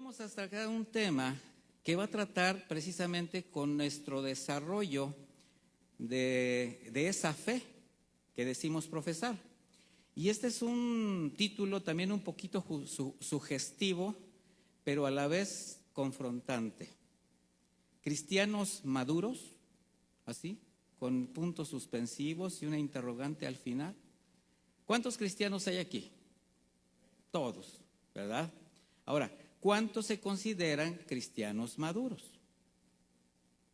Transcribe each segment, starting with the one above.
vamos a sacar un tema que va a tratar precisamente con nuestro desarrollo de esa fe que decimos profesar. Y este es un título también un poquito sugestivo, pero a la vez confrontante. Cristianos maduros, así, con puntos suspensivos y una interrogante al final. ¿Cuántos cristianos hay aquí? Todos, ¿verdad? Ahora, ¿cuántos se consideran cristianos maduros?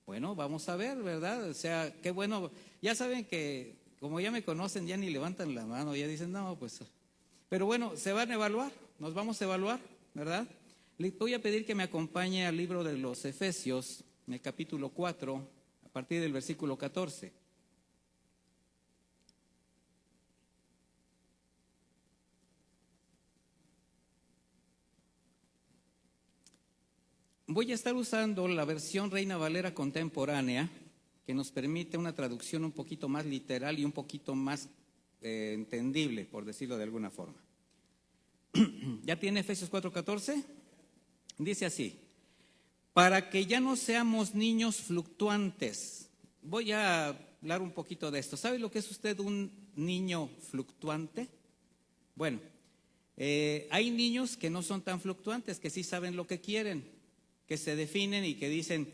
Bueno, vamos a ver, ¿verdad? O sea, qué bueno. Ya saben que, como ya me conocen, ya ni levantan la mano, ya dicen, no, pues. Pero bueno, se van a evaluar, nos vamos a evaluar, ¿verdad? Le voy a pedir que me acompañe al libro de los Efesios, en el capítulo 4, a partir del versículo 14. Voy a estar usando la versión Reina Valera contemporánea, que nos permite una traducción un poquito más literal y un poquito más entendible, por decirlo de alguna forma. ¿Ya tiene Efesios 4:14? Dice así: para que ya no seamos niños fluctuantes. Voy a hablar un poquito de esto. ¿Sabe lo que es usted un niño fluctuante? Bueno, hay niños que no son tan fluctuantes, que sí saben lo que quieren, que se definen y que dicen,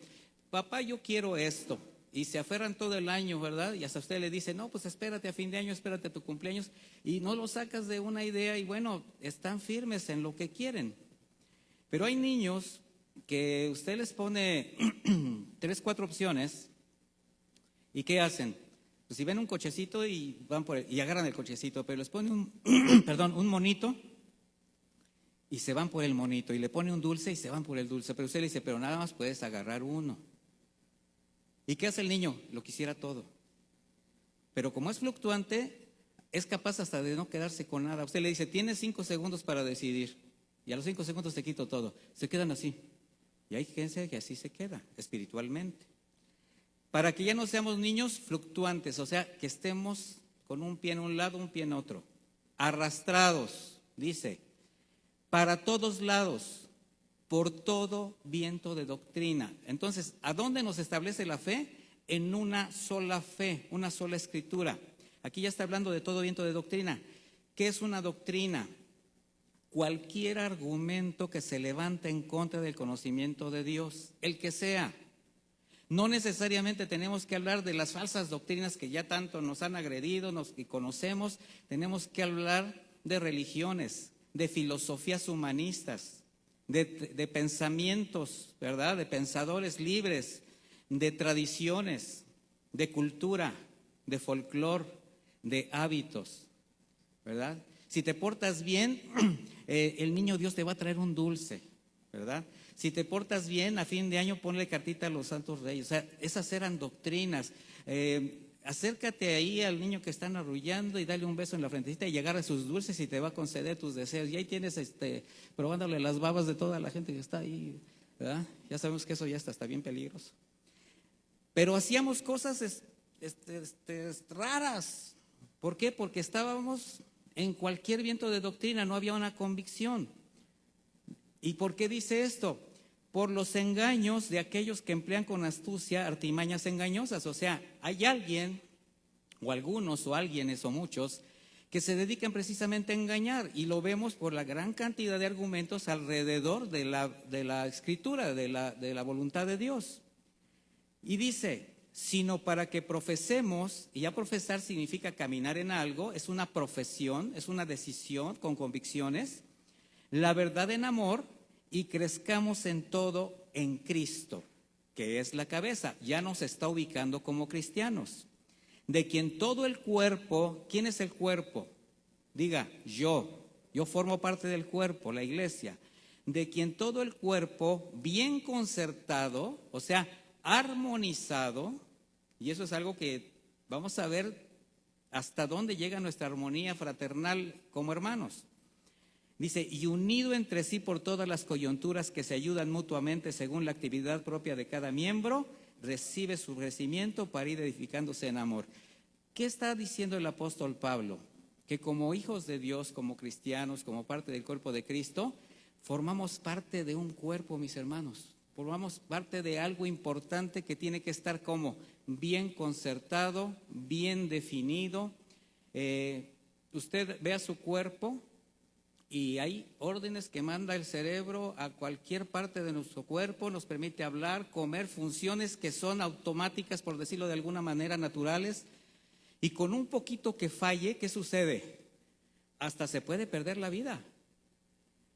papá, yo quiero esto, y se aferran todo el año, ¿verdad? Y hasta usted le dice, no, pues espérate a fin de año, espérate a tu cumpleaños, y no lo sacas de una idea, y bueno, están firmes en lo que quieren. Pero hay niños que usted les pone 3, 4 opciones, ¿y qué hacen? Pues si ven un cochecito y van por y agarran el cochecito, pero les pone un monito, y se van por el monito, y le pone un dulce y se van por el dulce, pero usted le dice, pero nada más puedes agarrar uno. ¿Y qué hace el niño? Lo quisiera todo. Pero como es fluctuante, es capaz hasta de no quedarse con nada. Usted le dice, tienes 5 segundos para decidir, y a los 5 segundos te quito todo. Se quedan así. Y hay gente que así se queda, espiritualmente. Para que ya no seamos niños fluctuantes, o sea, que estemos con un pie en un lado, un pie en otro. Arrastrados, dice, para todos lados, por todo viento de doctrina. Entonces, ¿a dónde nos establece la fe? En una sola fe, una sola escritura. Aquí ya está hablando de todo viento de doctrina. ¿Qué es una doctrina? Cualquier argumento que se levanta en contra del conocimiento de Dios, el que sea. No necesariamente tenemos que hablar de las falsas doctrinas que ya tanto nos han agredido, que conocemos. Tenemos que hablar de religiones, de filosofías humanistas, de pensamientos, ¿verdad? De pensadores libres, de tradiciones, de cultura, de folclore, de hábitos, ¿verdad? Si te portas bien, el niño Dios te va a traer un dulce, ¿verdad? Si te portas bien, a fin de año ponle cartita a los santos reyes. O sea, esas eran doctrinas. Acércate ahí al niño que están arrullando y dale un beso en la frentecita y agarra sus dulces y te va a conceder tus deseos. Y ahí tienes probándole las babas de toda la gente que está ahí, ¿verdad? Ya sabemos que eso ya está bien peligroso. Pero hacíamos cosas raras. ¿Por qué? Porque estábamos en cualquier viento de doctrina, no había una convicción. ¿Y por qué dice esto? Por los engaños de aquellos que emplean con astucia artimañas engañosas. O sea, hay alguien, o algunos, o alguienes, o muchos, que se dedican precisamente a engañar, y lo vemos por la gran cantidad de argumentos alrededor de la escritura, de la voluntad de Dios. Y dice, sino para que profesemos, y ya profesar significa caminar en algo, es una profesión, es una decisión con convicciones, la verdad en amor, y crezcamos en todo en Cristo, que es la cabeza. Ya nos está ubicando como cristianos, de quien todo el cuerpo. ¿Quién es el cuerpo? Diga, yo formo parte del cuerpo, la iglesia, de quien todo el cuerpo bien concertado, o sea, armonizado, y eso es algo que vamos a ver hasta dónde llega nuestra armonía fraternal como hermanos. Dice, y unido entre sí por todas las coyunturas que se ayudan mutuamente según la actividad propia de cada miembro, recibe su crecimiento para ir edificándose en amor. ¿Qué está diciendo el apóstol Pablo? Que como hijos de Dios, como cristianos, como parte del cuerpo de Cristo, Formamos parte de un cuerpo, mis hermanos. Formamos parte de algo importante que tiene que estar como bien concertado, bien definido. Usted vea su cuerpo y hay órdenes que manda el cerebro a cualquier parte de nuestro cuerpo, nos permite hablar, comer, funciones que son automáticas, por decirlo de alguna manera, naturales. Y con un poquito que falle, ¿qué sucede? Hasta se puede perder la vida.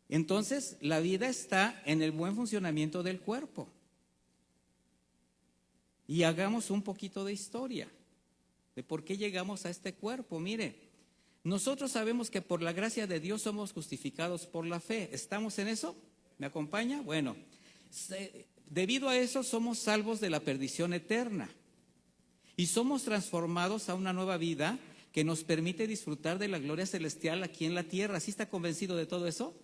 Entonces, la vida está en el buen funcionamiento del cuerpo. Y hagamos un poquito de historia de por qué llegamos a este cuerpo. Mire, nosotros sabemos que por la gracia de Dios somos justificados por la fe. ¿Estamos en eso? ¿Me acompaña? Bueno, debido a eso somos salvos de la perdición eterna y somos transformados a una nueva vida que nos permite disfrutar de la gloria celestial aquí en la tierra. ¿Sí está convencido de todo eso?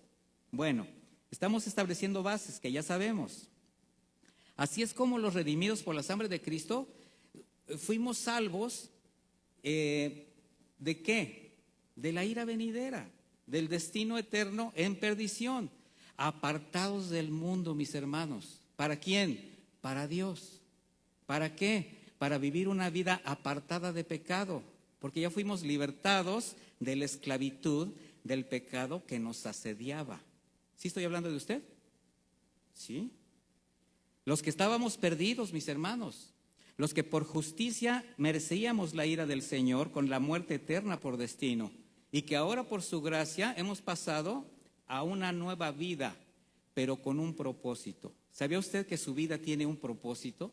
Bueno, estamos estableciendo bases que ya sabemos. Así es como los redimidos por la sangre de Cristo fuimos salvos ¿de qué? De la ira venidera, del destino eterno en perdición, apartados del mundo, mis hermanos. ¿Para quién? Para Dios. ¿Para qué? Para vivir una vida apartada de pecado, porque ya fuimos libertados de la esclavitud del pecado que nos asediaba. ¿Sí estoy hablando de usted? ¿Sí? Los que estábamos perdidos, mis hermanos, los que por justicia merecíamos la ira del Señor con la muerte eterna por destino, y que ahora por su gracia hemos pasado a una nueva vida, pero con un propósito. ¿Sabía usted que su vida tiene un propósito?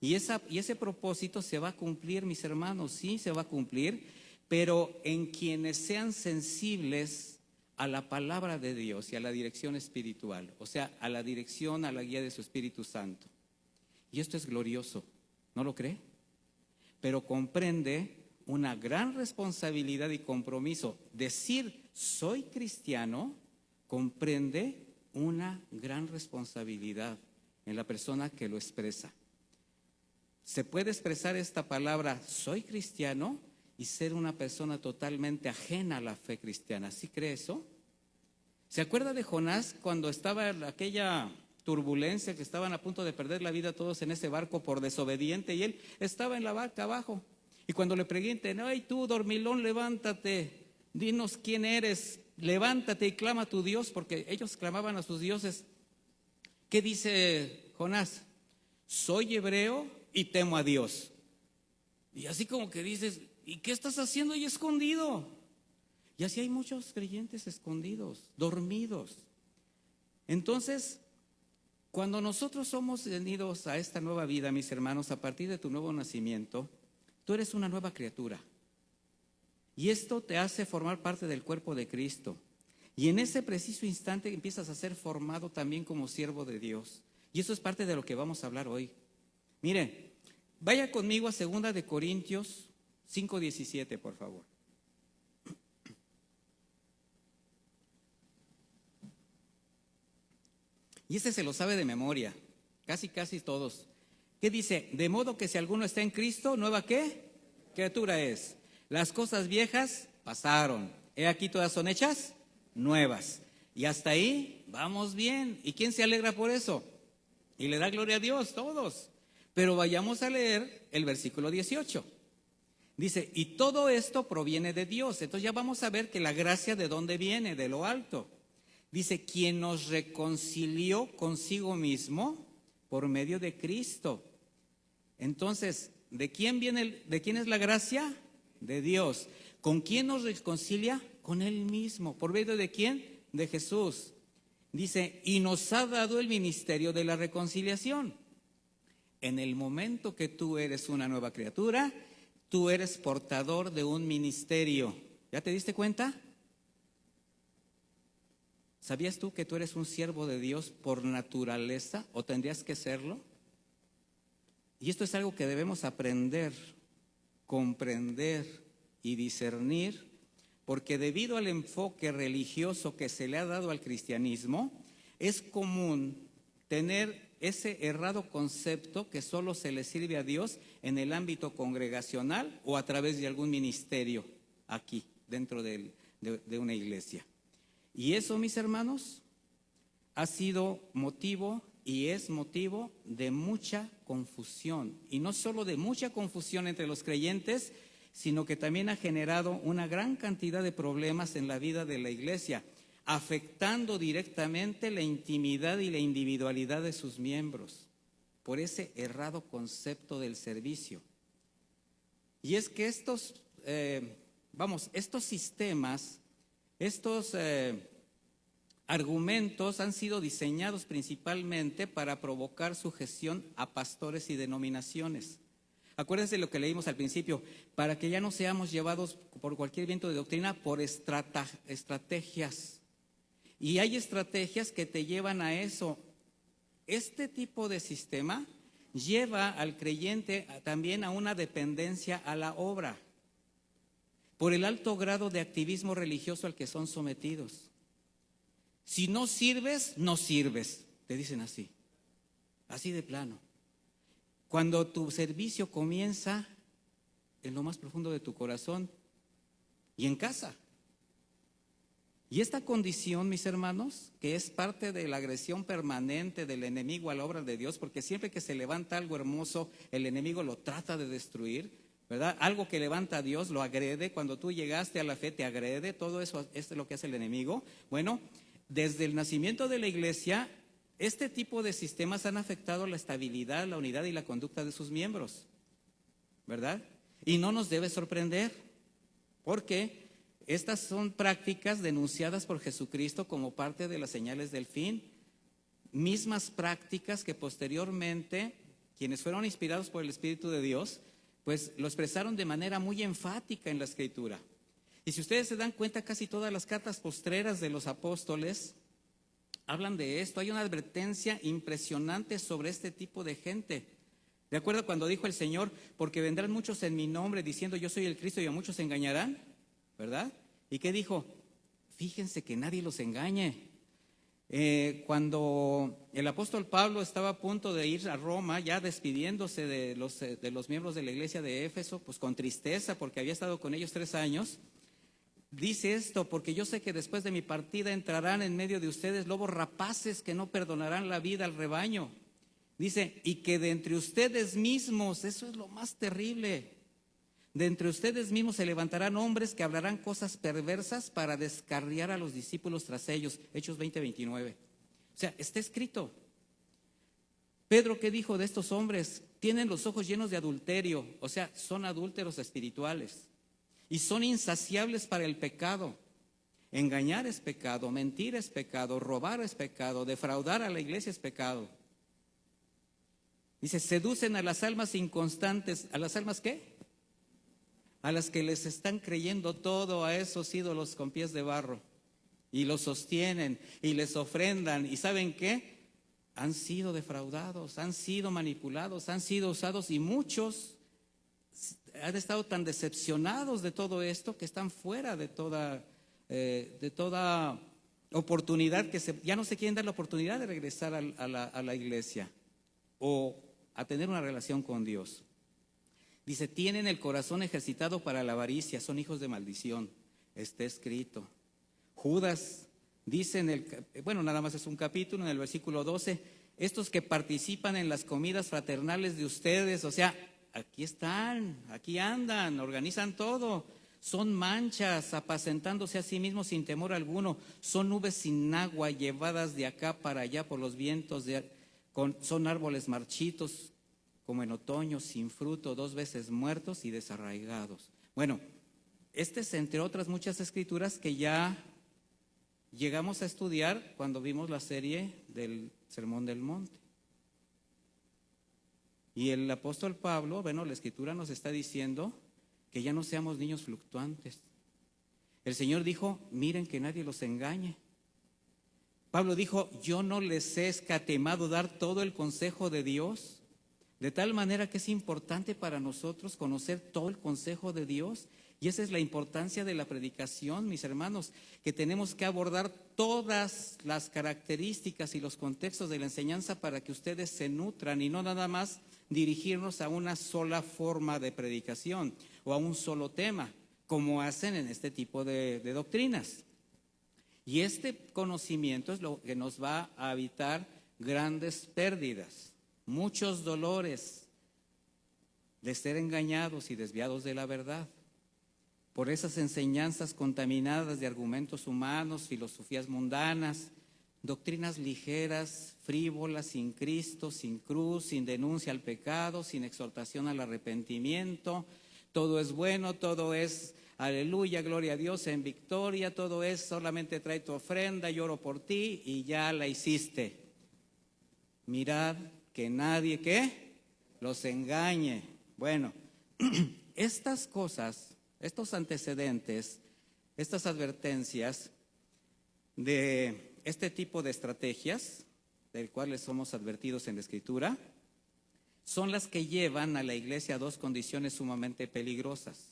Y ese propósito se va a cumplir, mis hermanos, sí, se va a cumplir, pero en quienes sean sensibles a la palabra de Dios y a la dirección espiritual, o sea, a la dirección, a la guía de su Espíritu Santo. Y esto es glorioso, ¿no lo cree? Pero comprende una gran responsabilidad y compromiso. Decir soy cristiano comprende una gran responsabilidad en la persona que lo expresa. Se puede expresar esta palabra soy cristiano y ser una persona totalmente ajena a la fe cristiana. ¿Sí cree eso? ¿Se acuerda de Jonás cuando estaba en aquella turbulencia, que estaban a punto de perder la vida todos en ese barco por desobediente, y él estaba en la barca abajo? Y cuando le pregunten, ay tú dormilón, levántate, dinos quién eres, levántate y clama a tu Dios, porque ellos clamaban a sus dioses. ¿Qué dice Jonás? Soy hebreo y temo a Dios. Y así como que dices, ¿y qué estás haciendo ahí escondido? Y así hay muchos creyentes escondidos, dormidos. Entonces, cuando nosotros somos venidos a esta nueva vida, mis hermanos, a partir de tu nuevo nacimiento, tú eres una nueva criatura. Y esto te hace formar parte del cuerpo de Cristo. Y en ese preciso instante empiezas a ser formado también como siervo de Dios. Y eso es parte de lo que vamos a hablar hoy. Mire, vaya conmigo a 2 de Corintios 5:17, por favor. Y este se lo sabe de memoria, casi todos. ¿Qué dice? De modo que si alguno está en Cristo, ¿nueva qué? Criatura es. Las cosas viejas pasaron. He aquí todas son hechas nuevas. Y hasta ahí vamos bien. ¿Y quién se alegra por eso? Y le da gloria a Dios, todos. Pero vayamos a leer el versículo 18. Dice, y todo esto proviene de Dios. Entonces ya vamos a ver que la gracia de dónde viene, de lo alto. Dice, quien nos reconcilió consigo mismo por medio de Cristo. Entonces, ¿de quién es la gracia? De Dios. ¿Con quién nos reconcilia? Con Él mismo. ¿Por medio de quién? De Jesús. Dice, y nos ha dado el ministerio de la reconciliación. En el momento que tú eres una nueva criatura, tú eres portador de un ministerio. ¿Ya te diste cuenta? ¿Sabías tú que tú eres un siervo de Dios por naturaleza o tendrías que serlo? Y esto es algo que debemos aprender, comprender y discernir, porque debido al enfoque religioso que se le ha dado al cristianismo, es común tener ese errado concepto que solo se le sirve a Dios en el ámbito congregacional o a través de algún ministerio aquí, dentro de una iglesia. Y eso, mis hermanos, ha sido motivo y es motivo de mucha confusión. Y no solo de mucha confusión entre los creyentes, sino que también ha generado una gran cantidad de problemas en la vida de la iglesia, afectando directamente la intimidad y la individualidad de sus miembros por ese errado concepto del servicio. Y es que estos sistemas, estos argumentos han sido diseñados principalmente para provocar sujeción a pastores y denominaciones. Acuérdense de lo que leímos al principio, para que ya no seamos llevados por cualquier viento de doctrina por estrategias. Y hay estrategias que te llevan a eso. Este tipo de sistema lleva al creyente también a una dependencia a la obra, por el alto grado de activismo religioso al que son sometidos. Si no sirves, no sirves, te dicen así de plano. Cuando tu servicio comienza en lo más profundo de tu corazón y en casa. Y esta condición, mis hermanos, que es parte de la agresión permanente del enemigo a la obra de Dios, porque siempre que se levanta algo hermoso, el enemigo lo trata de destruir, ¿verdad? Algo que levanta a Dios lo agrede. Cuando tú llegaste a la fe te agrede. Todo eso es lo que hace el enemigo. Bueno, desde el nacimiento de la iglesia, este tipo de sistemas han afectado la estabilidad, la unidad y la conducta de sus miembros, ¿verdad? Y no nos debe sorprender, porque estas son prácticas denunciadas por Jesucristo como parte de las señales del fin, mismas prácticas que posteriormente quienes fueron inspirados por el Espíritu de Dios, pues lo expresaron de manera muy enfática en la Escritura. Y si ustedes se dan cuenta, casi todas las cartas postreras de los apóstoles hablan de esto. Hay una advertencia impresionante sobre este tipo de gente. ¿De acuerdo? Cuando dijo el Señor, porque vendrán muchos en mi nombre diciendo yo soy el Cristo y a muchos se engañarán, ¿verdad? ¿Y qué dijo? Fíjense que nadie los engañe. Cuando el apóstol Pablo estaba a punto de ir a Roma, ya despidiéndose de los miembros de la iglesia de Éfeso, pues con tristeza porque había estado con ellos 3 años, dice esto: porque yo sé que después de mi partida entrarán en medio de ustedes lobos rapaces que no perdonarán la vida al rebaño. Dice, y que de entre ustedes mismos, eso es lo más terrible, de entre ustedes mismos se levantarán hombres que hablarán cosas perversas para descarriar a los discípulos tras ellos. Hechos 20:29. O sea, está escrito. Pedro, ¿qué dijo de estos hombres? Tienen los ojos llenos de adulterio, o sea, son adúlteros espirituales. Y son insaciables para el pecado. Engañar es pecado, mentir es pecado, robar es pecado, defraudar a la iglesia es pecado. Dice, seducen a las almas inconstantes. ¿A las almas qué? A las que les están creyendo todo a esos ídolos con pies de barro. Y los sostienen y les ofrendan. ¿Y saben qué? Han sido defraudados, han sido manipulados, han sido usados, y muchos han estado tan decepcionados de todo esto que están fuera de toda oportunidad, que ya no se quieren dar la oportunidad de regresar a la iglesia o a tener una relación con Dios. Dice, tienen el corazón ejercitado para la avaricia, son hijos de maldición. Está escrito. Judas dice nada más es un capítulo, en el versículo 12, estos que participan en las comidas fraternales de ustedes, o sea, aquí están, aquí andan, organizan todo, son manchas, apacentándose a sí mismos sin temor alguno, son nubes sin agua llevadas de acá para allá por los vientos, son árboles marchitos, como en otoño, sin fruto, 2 veces muertos y desarraigados. Bueno, este es entre otras muchas escrituras que ya llegamos a estudiar cuando vimos la serie del Sermón del Monte. Y el apóstol Pablo, la escritura nos está diciendo que ya no seamos niños fluctuantes. El Señor dijo, miren que nadie los engañe. Pablo dijo, yo no les he escatimado dar todo el consejo de Dios. De tal manera que es importante para nosotros conocer todo el consejo de Dios. Y esa es la importancia de la predicación, mis hermanos, que tenemos que abordar todas las características y los contextos de la enseñanza para que ustedes se nutran y no nada más dirigirnos a una sola forma de predicación o a un solo tema, como hacen en este tipo de doctrinas. Y este conocimiento es lo que nos va a evitar grandes pérdidas, muchos dolores de ser engañados y desviados de la verdad por esas enseñanzas contaminadas de argumentos humanos, filosofías mundanas, doctrinas ligeras, frívolas, sin Cristo, sin cruz, sin denuncia al pecado, sin exhortación al arrepentimiento. Todo es bueno, todo es aleluya, gloria a Dios en victoria, todo es solamente trae tu ofrenda, lloro por ti y ya la hiciste. Mirad que nadie ¿qué? Los engañe. Bueno, estas cosas, estos antecedentes, estas advertencias de este tipo de estrategias, del cuales somos advertidos en la Escritura, son las que llevan a la iglesia a dos condiciones sumamente peligrosas.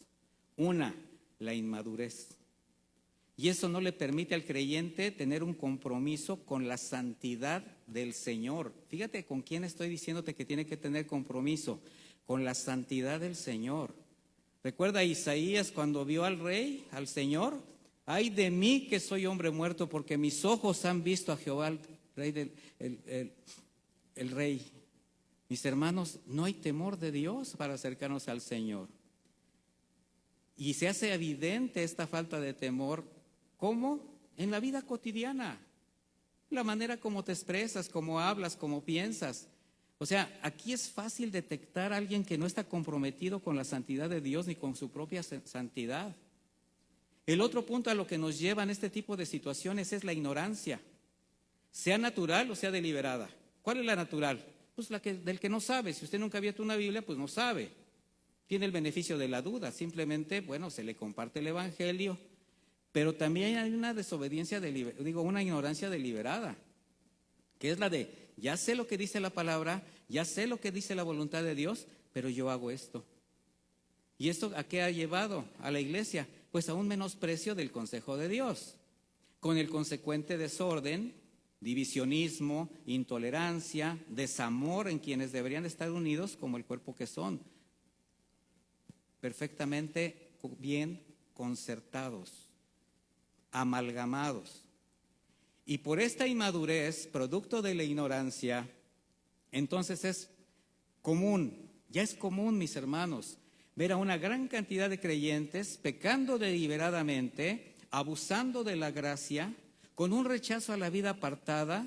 Una, la inmadurez. Y eso no le permite al creyente tener un compromiso con la santidad del Señor. Fíjate con quién estoy diciéndote que tiene que tener compromiso, con la santidad del Señor. Recuerda a Isaías cuando vio al rey, al Señor: ay de mí que soy hombre muerto, porque mis ojos han visto a Jehová, el Rey. Mis hermanos, no hay temor de Dios para acercarnos al Señor. Y se hace evidente esta falta de temor, ¿cómo? En la vida cotidiana, la manera como te expresas, cómo hablas, cómo piensas. O sea, aquí es fácil detectar a alguien que no está comprometido con la santidad de Dios ni con su propia santidad. El otro punto a lo que nos llevan este tipo de situaciones es la ignorancia, sea natural o sea deliberada. ¿Cuál es la natural? Pues del que no sabe. Si usted nunca ha abierto una Biblia, pues no sabe. Tiene el beneficio de la duda. Simplemente, bueno, se le comparte el Evangelio. Pero también hay una desobediencia, una ignorancia deliberada, que es la de, ya sé lo que dice la palabra, ya sé lo que dice la voluntad de Dios, pero yo hago esto. ¿Y esto a qué ha llevado a la iglesia? Pues a un menosprecio del consejo de Dios, con el consecuente desorden, divisionismo, intolerancia, desamor en quienes deberían estar unidos como el cuerpo que son, perfectamente bien concertados, amalgamados. Y por esta inmadurez, producto de la ignorancia, entonces es común, ya es común, mis hermanos, ver a una gran cantidad de creyentes pecando deliberadamente, abusando de la gracia, con un rechazo a la vida apartada,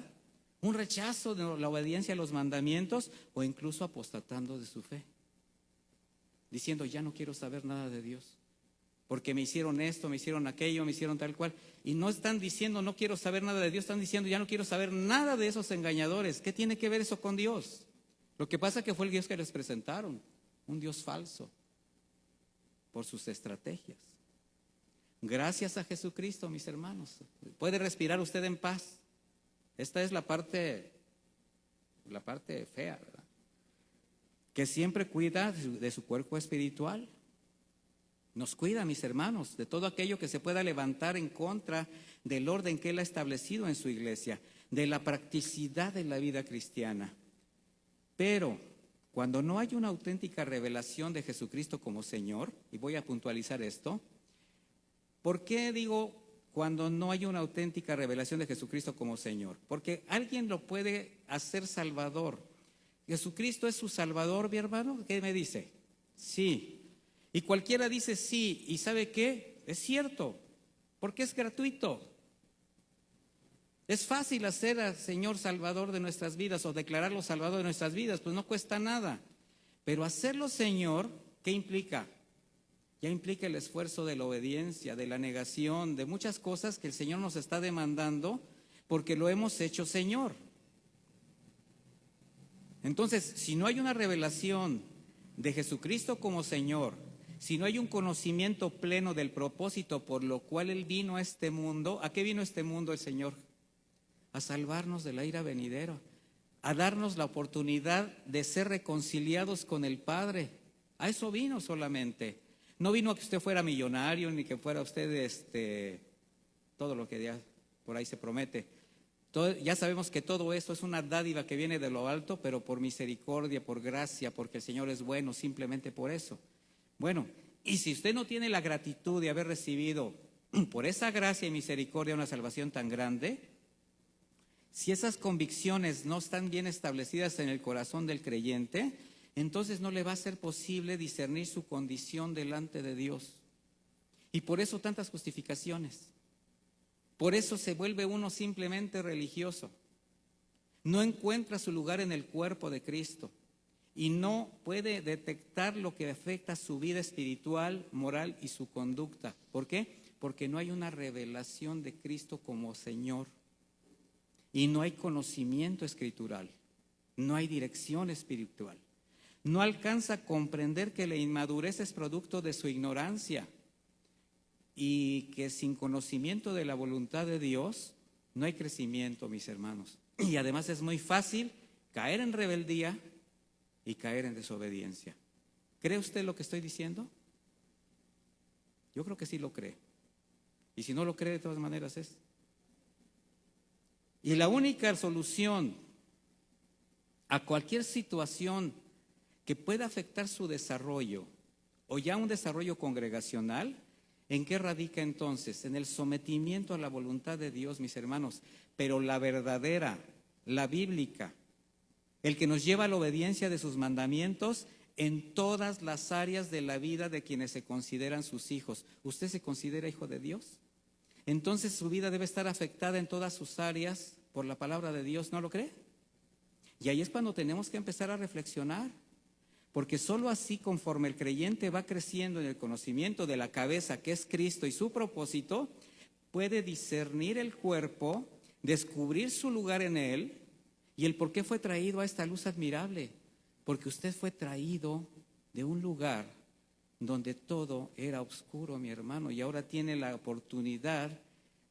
un rechazo de la obediencia a los mandamientos, o incluso apostatando de su fe, diciendo ya no quiero saber nada de Dios, porque me hicieron esto, me hicieron aquello, me hicieron tal cual. Y no están diciendo no quiero saber nada de Dios, están diciendo ya no quiero saber nada de esos engañadores. ¿Qué tiene que ver eso con Dios? Lo que pasa es que fue el Dios que les presentaron, un Dios falso, por sus estrategias. Gracias a Jesucristo, mis hermanos, puede respirar usted en paz. Esta es la parte fea, ¿verdad? Que siempre cuida de su cuerpo espiritual. Nos cuida, mis hermanos, de todo aquello que se pueda levantar en contra del orden que Él ha establecido en su iglesia, de la practicidad de la vida cristiana. Pero cuando no hay una auténtica revelación de Jesucristo como Señor, y voy a puntualizar esto, ¿por qué digo cuando no hay una auténtica revelación de Jesucristo como Señor? Porque alguien lo puede hacer Salvador. ¿Jesucristo es su Salvador, mi hermano? ¿Qué me dice? Sí. Y cualquiera dice sí, ¿y sabe qué? Es cierto, porque es gratuito. Es fácil hacer al Señor Salvador de nuestras vidas o declararlo Salvador de nuestras vidas, pues no cuesta nada. Pero hacerlo Señor, ¿qué implica? Ya implica el esfuerzo de la obediencia, de la negación, de muchas cosas que el Señor nos está demandando porque lo hemos hecho Señor. Entonces, si no hay una revelación de Jesucristo como Señor, si no hay un conocimiento pleno del propósito por lo cual Él vino a este mundo, ¿a qué vino este mundo el Señor? A salvarnos de la ira venidera, a darnos la oportunidad de ser reconciliados con el Padre. A eso vino solamente. No vino a que usted fuera millonario, ni que fuera usted todo lo que ya por ahí se promete. Ya sabemos que todo esto es una dádiva que viene de lo alto, pero por misericordia, por gracia, porque el Señor es bueno, simplemente por eso. Bueno, y si usted no tiene la gratitud de haber recibido por esa gracia y misericordia, una salvación tan grande, si esas convicciones no están bien establecidas en el corazón del creyente, entonces no le va a ser posible discernir su condición delante de Dios. Y por eso tantas justificaciones. Por eso se vuelve uno simplemente religioso. No encuentra su lugar en el cuerpo de Cristo y no puede detectar lo que afecta su vida espiritual, moral y su conducta. ¿Por qué? Porque no hay una revelación de Cristo como Señor y no hay conocimiento escritural, no hay dirección espiritual. No alcanza a comprender que la inmadurez es producto de su ignorancia y que sin conocimiento de la voluntad de Dios no hay crecimiento, mis hermanos. Y además es muy fácil caer en rebeldía y caer en desobediencia. ¿Cree usted lo que estoy diciendo? Yo creo que sí lo cree. Y si no lo cree, de todas maneras es. Y la única solución a cualquier situación que pueda afectar su desarrollo o ya un desarrollo congregacional, ¿en qué radica entonces? En el sometimiento a la voluntad de Dios, mis hermanos, pero la verdadera, la bíblica, el que nos lleva a la obediencia de sus mandamientos en todas las áreas de la vida de quienes se consideran sus hijos. ¿Usted se considera hijo de Dios? Entonces su vida debe estar afectada en todas sus áreas por la palabra de Dios, ¿no lo cree? Y ahí es cuando tenemos que empezar a reflexionar. Porque sólo así, conforme el creyente va creciendo en el conocimiento de la cabeza que es Cristo y su propósito, puede discernir el cuerpo, descubrir su lugar en él y el por qué fue traído a esta luz admirable. Porque usted fue traído de un lugar donde todo era oscuro, mi hermano, y ahora tiene la oportunidad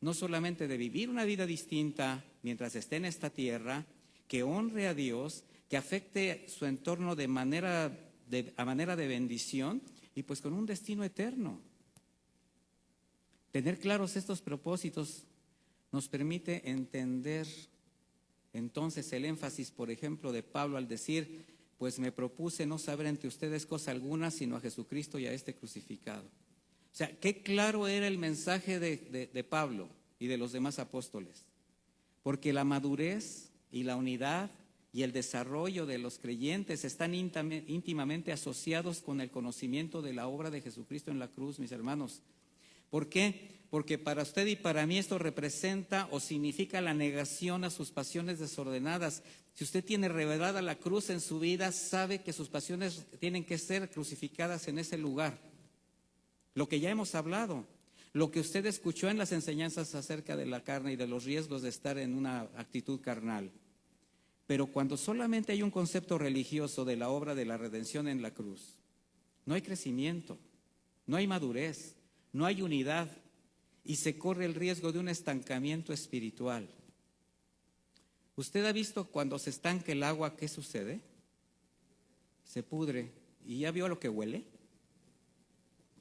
no solamente de vivir una vida distinta mientras esté en esta tierra, que honre a Dios, que afecte su entorno a manera de bendición y pues con un destino eterno. Tener claros estos propósitos nos permite entender entonces el énfasis, por ejemplo, de Pablo al decir, pues me propuse no saber entre ustedes cosa alguna, sino a Jesucristo y a este crucificado. O sea, qué claro era el mensaje de Pablo y de los demás apóstoles, porque la madurez y la unidad y el desarrollo de los creyentes están íntimamente asociados con el conocimiento de la obra de Jesucristo en la cruz, mis hermanos. ¿Por qué? Porque para usted y para mí esto representa o significa la negación a sus pasiones desordenadas. Si usted tiene revelada la cruz en su vida, sabe que sus pasiones tienen que ser crucificadas en ese lugar. Lo que ya hemos hablado, lo que usted escuchó en las enseñanzas acerca de la carne y de los riesgos de estar en una actitud carnal. Pero cuando solamente hay un concepto religioso de la obra de la redención en la cruz, no hay crecimiento, no hay madurez, no hay unidad y se corre el riesgo de un estancamiento espiritual. ¿Usted ha visto cuando se estanca el agua qué sucede? Se pudre. ¿Y ya vio lo que huele?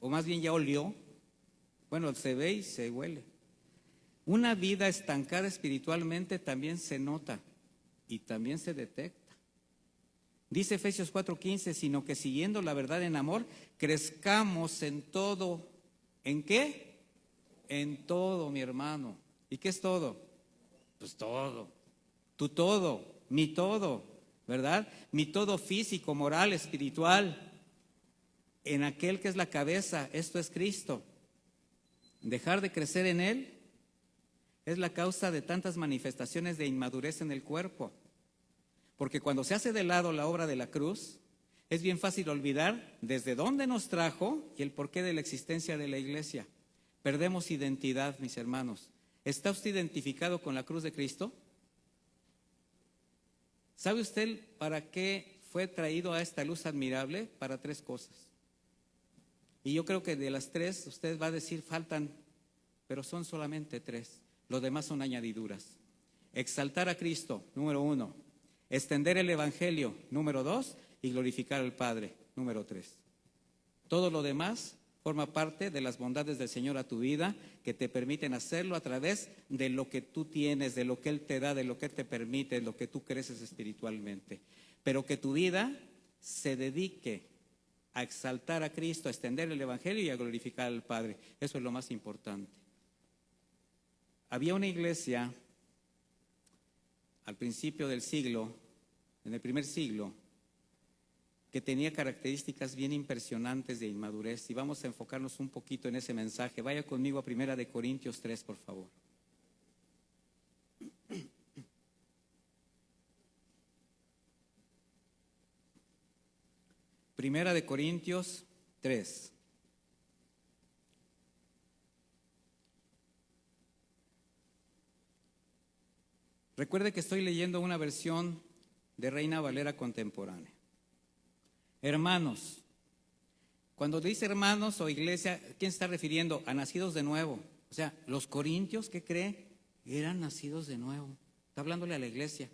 O más bien ya olió. Bueno, se ve y se huele. Una vida estancada espiritualmente también se nota y también se detecta. Dice Efesios 4:15, sino que siguiendo la verdad en amor, crezcamos en todo. ¿En qué? En todo, mi hermano. ¿Y qué es todo? Pues todo. Tu todo, mi todo, ¿verdad? Mi todo físico, moral, espiritual. En aquel que es la cabeza, esto es Cristo. Dejar de crecer en Él es la causa de tantas manifestaciones de inmadurez en el cuerpo. Porque cuando se hace de lado la obra de la cruz, es bien fácil olvidar desde dónde nos trajo y el porqué de la existencia de la iglesia. Perdemos identidad, mis hermanos. ¿Está usted identificado con la cruz de Cristo? ¿Sabe usted para qué fue traído a esta luz admirable? Para 3 cosas. Y yo creo que de las 3 usted va a decir faltan, pero son solamente 3. Los demás son añadiduras. Exaltar a Cristo, número 1. Extender el Evangelio, número 2. Y glorificar al Padre, número 3. Todo lo demás forma parte de las bondades del Señor a tu vida, que te permiten hacerlo a través de lo que tú tienes, de lo que Él te da, de lo que Él te permite, de lo que tú creces espiritualmente. Pero que tu vida se dedique a exaltar a Cristo, a extender el Evangelio y a glorificar al Padre. Eso es lo más importante. había una iglesia al principio del siglo, en el primer siglo, que tenía características bien impresionantes de inmadurez, y vamos a enfocarnos un poquito en ese mensaje. Vaya conmigo a 1 Corintios 3, por favor. Primera de Corintios 3. Recuerde que estoy leyendo una versión de Reina Valera contemporánea. Hermanos, cuando dice hermanos o iglesia, ¿quién se está refiriendo? A nacidos de nuevo. O sea, los corintios, ¿qué cree? Eran nacidos de nuevo. Está hablándole a la iglesia.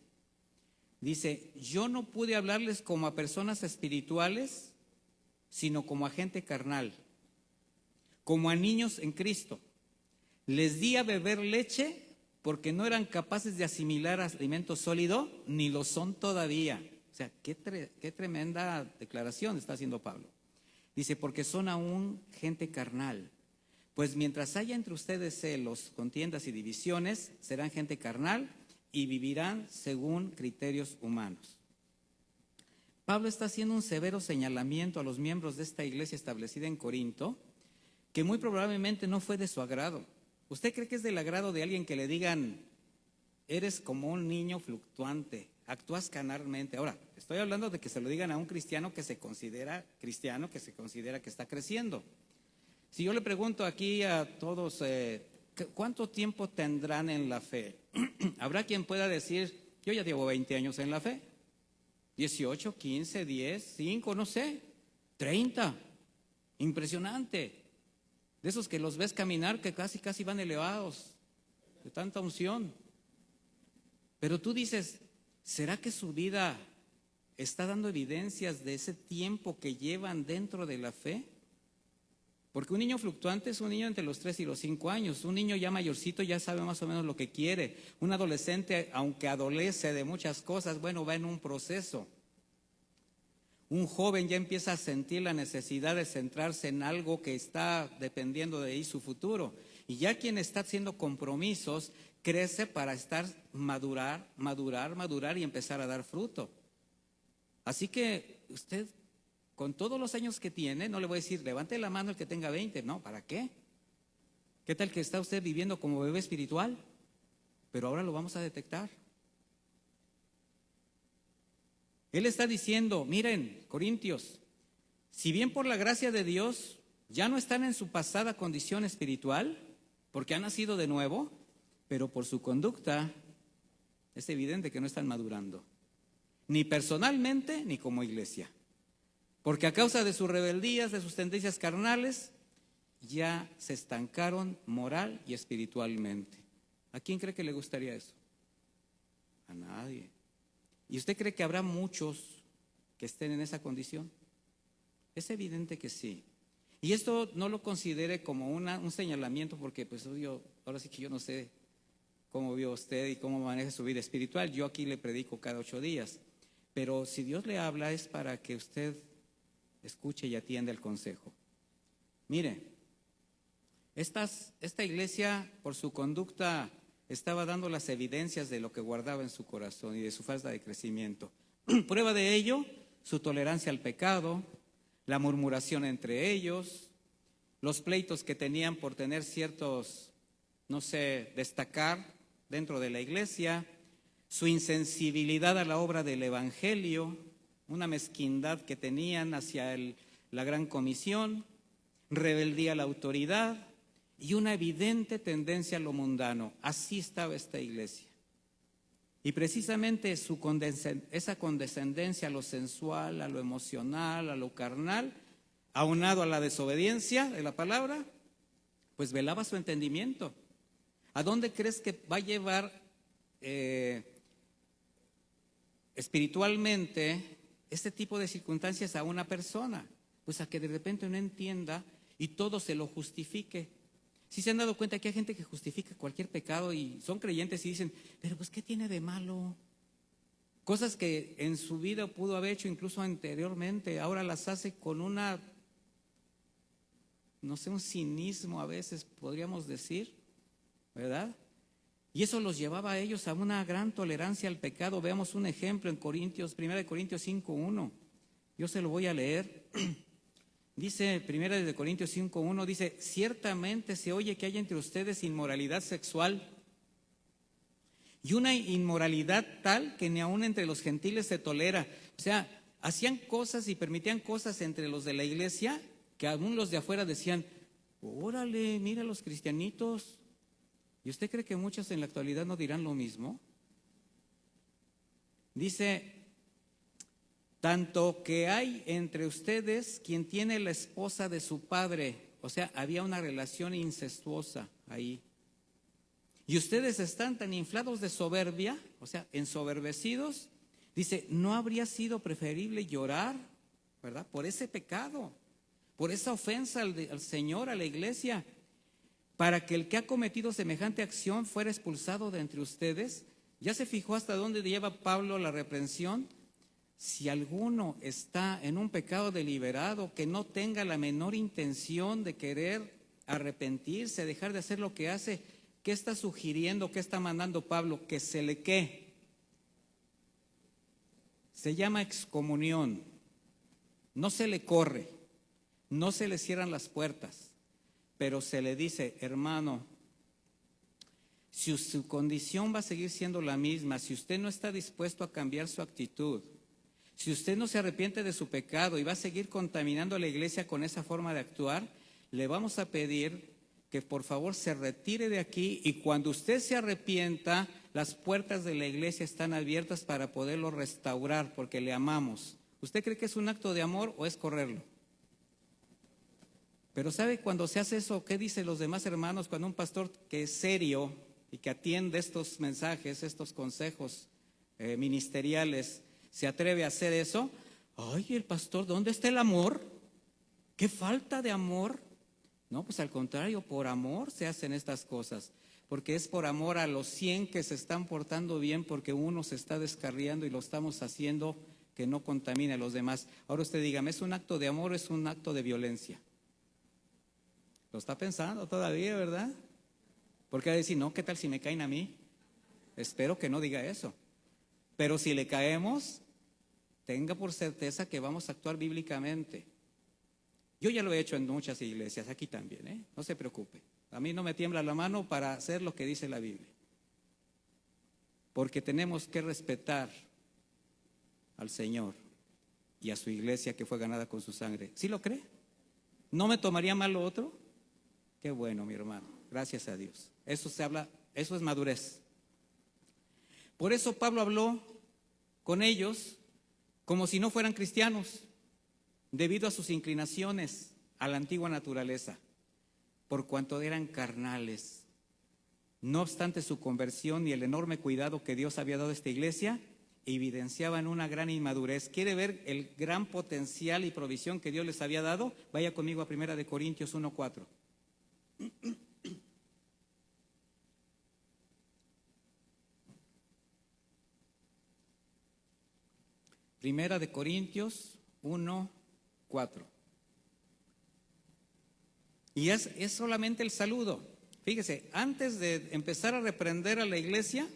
Dice, yo no pude hablarles como a personas espirituales, sino como a gente carnal, como a niños en Cristo. Les di a beber leche porque no eran capaces de asimilar alimento sólido, ni lo son todavía. O sea, qué tremenda declaración está haciendo Pablo. Dice, porque son aún gente carnal. Pues mientras haya entre ustedes celos, contiendas y divisiones, serán gente carnal y vivirán según criterios humanos. Pablo está haciendo un severo señalamiento a los miembros de esta iglesia establecida en Corinto, que muy probablemente no fue de su agrado. ¿Usted cree que es del agrado de alguien que le digan, eres como un niño fluctuante, actúas carnalmente? Ahora, estoy hablando de que se lo digan a un cristiano que se considera cristiano, que se considera que está creciendo. Si yo le pregunto aquí a todos, ¿cuánto tiempo tendrán en la fe? Habrá quien pueda decir, yo ya llevo 20 años en la fe, 18, 15, 10, 5, no sé, 30, impresionante. De esos que los ves caminar que casi van elevados, de tanta unción. Pero tú dices, ¿será que su vida está dando evidencias de ese tiempo que llevan dentro de la fe? Porque un niño fluctuante es un niño entre los 3 y los 5 años. Un niño ya mayorcito ya sabe más o menos lo que quiere. Un adolescente, aunque adolece de muchas cosas, bueno, va en un proceso. Un joven ya empieza a sentir la necesidad de centrarse en algo que está dependiendo de ahí su futuro. Y ya quien está haciendo compromisos crece para estar madurar y empezar a dar fruto. Así que usted, con todos los años que tiene, no le voy a decir, levante la mano el que tenga 20, no, ¿para qué? ¿Qué tal que está usted viviendo como bebé espiritual? Pero ahora lo vamos a detectar. Él está diciendo, miren, Corintios, si bien por la gracia de Dios ya no están en su pasada condición espiritual, porque han nacido de nuevo, pero por su conducta es evidente que no están madurando, ni personalmente ni como iglesia. Porque a causa de sus rebeldías, de sus tendencias carnales, ya se estancaron moral y espiritualmente. ¿A quién cree que le gustaría eso? A nadie. ¿Y usted cree que habrá muchos que estén en esa condición? Es evidente que sí. Y esto no lo considere como un señalamiento, porque pues ahora sí que yo no sé cómo vio usted y cómo maneja su vida espiritual. Yo aquí le predico cada 8 días. Pero si Dios le habla es para que usted escuche y atienda el consejo. Mire, esta iglesia por su conducta estaba dando las evidencias de lo que guardaba en su corazón y de su falta de crecimiento. Prueba de ello, su tolerancia al pecado, la murmuración entre ellos, los pleitos que tenían por tener ciertos, destacar dentro de la iglesia, su insensibilidad a la obra del evangelio, una mezquindad que tenían hacia la gran comisión, rebeldía a la autoridad y una evidente tendencia a lo mundano. Así estaba esta iglesia. Y precisamente esa condescendencia a lo sensual, a lo emocional, a lo carnal, aunado a la desobediencia de la palabra, pues velaba su entendimiento. ¿A dónde crees que va a llevar espiritualmente este tipo de circunstancias a una persona? Pues a que de repente no entienda y todo se lo justifique. Si se han dado cuenta que hay gente que justifica cualquier pecado y son creyentes y dicen, pero pues ¿qué tiene de malo? Cosas que en su vida pudo haber hecho incluso anteriormente, ahora las hace con un cinismo a veces podríamos decir, ¿verdad? Y eso los llevaba a ellos a una gran tolerancia al pecado. Veamos un ejemplo en Corintios, 1 Corintios 5:1. Yo se lo voy a leer. Dice 1 Corintios 5:1, dice: ciertamente se oye que hay entre ustedes inmoralidad sexual, y una inmoralidad tal que ni aun entre los gentiles se tolera. O sea, hacían cosas y permitían cosas entre los de la iglesia que aún los de afuera decían: órale, mira los cristianitos. ¿Y usted cree que muchos en la actualidad no dirán lo mismo? Dice: tanto que hay entre ustedes quien tiene la esposa de su padre. O sea, había una relación incestuosa ahí. Y ustedes están tan inflados de soberbia, o sea, ensoberbecidos. Dice: ¿no habría sido preferible llorar, verdad, por ese pecado, por esa ofensa al Señor, a la iglesia, para que el que ha cometido semejante acción fuera expulsado de entre ustedes? ¿Ya se fijó hasta dónde lleva Pablo la reprensión? Si alguno está en un pecado deliberado, que no tenga la menor intención de querer arrepentirse, dejar de hacer lo que hace, ¿qué está sugiriendo? ¿Qué está mandando Pablo? Que se le ¿qué? Se llama excomunión. No se le corre, no se le cierran las puertas, pero se le dice: hermano, si su condición va a seguir siendo la misma, si usted no está dispuesto a cambiar su actitud, si usted no se arrepiente de su pecado y va a seguir contaminando a la iglesia con esa forma de actuar, le vamos a pedir que por favor se retire de aquí, y cuando usted se arrepienta, las puertas de la iglesia están abiertas para poderlo restaurar, porque le amamos. ¿Usted cree que es un acto de amor o es correrlo? Pero ¿sabe cuando se hace eso? ¿Qué dicen los demás hermanos? Cuando un pastor que es serio y que atiende estos mensajes, estos consejos ministeriales, se atreve a hacer eso. Ay, el pastor, ¿dónde está el amor? ¿Qué falta de amor? No, pues al contrario, por amor se hacen estas cosas, porque es por amor a los 100 que se están portando bien, porque uno se está descarriando y lo estamos haciendo que no contamine a los demás. Ahora usted dígame, ¿es un acto de amor o es un acto de violencia? Lo está pensando todavía, ¿verdad? Porque va a decir: no, ¿qué tal si me caen a mí? Espero que no diga eso. Pero si le caemos, tenga por certeza que vamos a actuar bíblicamente. Yo ya lo he hecho en muchas iglesias, aquí también, ¿eh? No se preocupe. A mí no me tiembla la mano para hacer lo que dice la Biblia. Porque tenemos que respetar al Señor y a su iglesia que fue ganada con su sangre. ¿Sí lo cree? ¿No me tomaría mal lo otro? Qué bueno, mi hermano. Gracias a Dios. Eso es madurez. Por eso Pablo habló con ellos como si no fueran cristianos, debido a sus inclinaciones a la antigua naturaleza, por cuanto eran carnales. No obstante, su conversión y el enorme cuidado que Dios había dado a esta iglesia evidenciaban una gran inmadurez. ¿Quiere ver el gran potencial y provisión que Dios les había dado? Vaya conmigo a 1 Corintios 1:4. Primera de Corintios 1:4. Y es solamente el saludo. Fíjese, antes de empezar a reprender a la iglesia,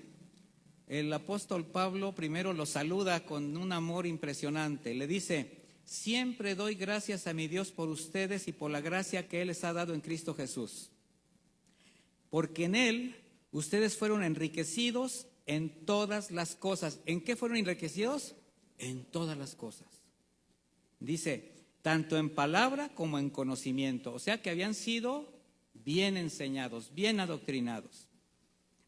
el apóstol Pablo primero lo saluda con un amor impresionante. Le dice: siempre doy gracias a mi Dios por ustedes y por la gracia que Él les ha dado en Cristo Jesús. Porque en Él ustedes fueron enriquecidos en todas las cosas. ¿En qué fueron enriquecidos? En todas las cosas. Dice, tanto en palabra como en conocimiento. O sea que habían sido bien enseñados, bien adoctrinados.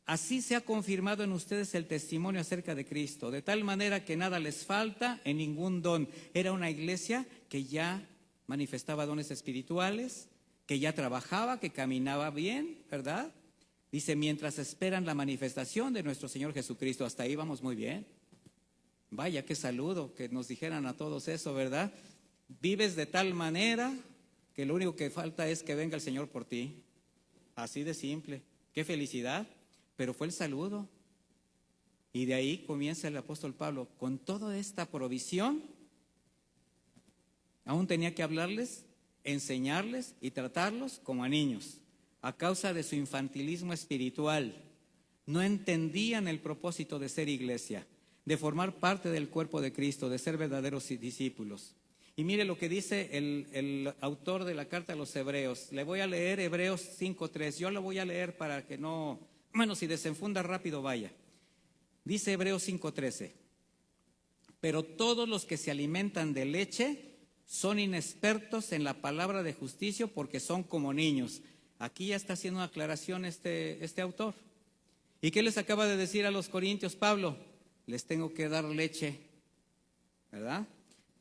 Así se ha confirmado en ustedes el testimonio acerca de Cristo, de tal manera que nada les falta en ningún don. Era una iglesia que ya manifestaba dones espirituales, que ya trabajaba, que caminaba bien, ¿verdad? Dice, mientras esperan la manifestación de nuestro Señor Jesucristo. Hasta ahí vamos muy bien. Vaya, qué saludo que nos dijeran a todos eso, ¿verdad? Vives de tal manera que lo único que falta es que venga el Señor por ti. Así de simple. Qué felicidad. Pero fue el saludo. Y de ahí comienza el apóstol Pablo. Con toda esta provisión, aún tenía que hablarles, enseñarles y tratarlos como a niños, a causa de su infantilismo espiritual. No entendían el propósito de ser iglesia, de formar parte del cuerpo de Cristo, de ser verdaderos discípulos. Y mire lo que dice el autor de la carta a los Hebreos. Le voy a leer Hebreos 5:3. Yo lo voy a leer para que no, bueno, si desenfunda rápido vaya. Dice Hebreos 5:13. Pero todos los que se alimentan de leche son inexpertos en la palabra de justicia porque son como niños. Aquí ya está haciendo una aclaración este autor. ¿Y qué les acaba de decir a los corintios Pablo? Les tengo que dar leche, ¿verdad?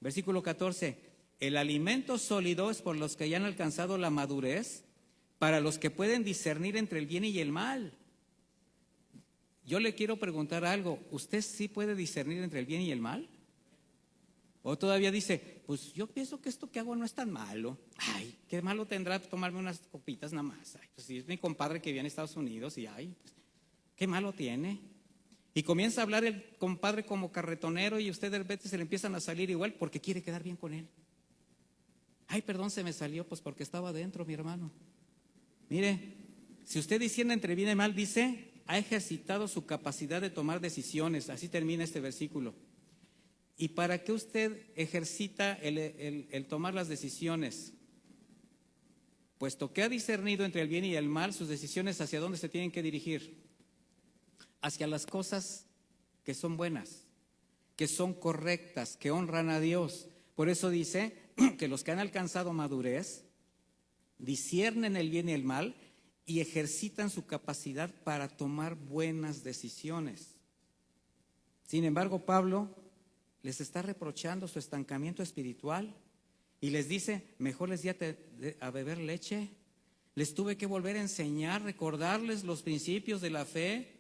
Versículo 14. El alimento sólido es por los que ya han alcanzado la madurez, para los que pueden discernir entre el bien y el mal. Yo le quiero preguntar algo. ¿Usted sí puede discernir entre el bien y el mal? ¿O todavía dice, pues yo pienso que esto que hago no es tan malo? Ay, qué malo tendrá tomarme unas copitas nada más. Ay, pues si es mi compadre que viene a Estados Unidos y ay, pues, ¿qué malo tiene? Y comienza a hablar el compadre como carretonero y usted de repente se le empiezan a salir igual porque quiere quedar bien con él. Ay, perdón, se me salió, pues porque estaba adentro, mi hermano. Mire, si usted discierne entre bien y mal, dice, ha ejercitado su capacidad de tomar decisiones. Así termina este versículo. ¿Y para qué usted ejercita el tomar las decisiones? Puesto que ha discernido entre el bien y el mal, sus decisiones hacia dónde se tienen que dirigir. Hacia las cosas que son buenas, que son correctas, que honran a Dios. Por eso dice que los que han alcanzado madurez disciernen el bien y el mal y ejercitan su capacidad para tomar buenas decisiones. Sin embargo, Pablo les está reprochando su estancamiento espiritual y les dice, mejor les di a beber leche. Les tuve que volver a enseñar, recordarles los principios de la fe,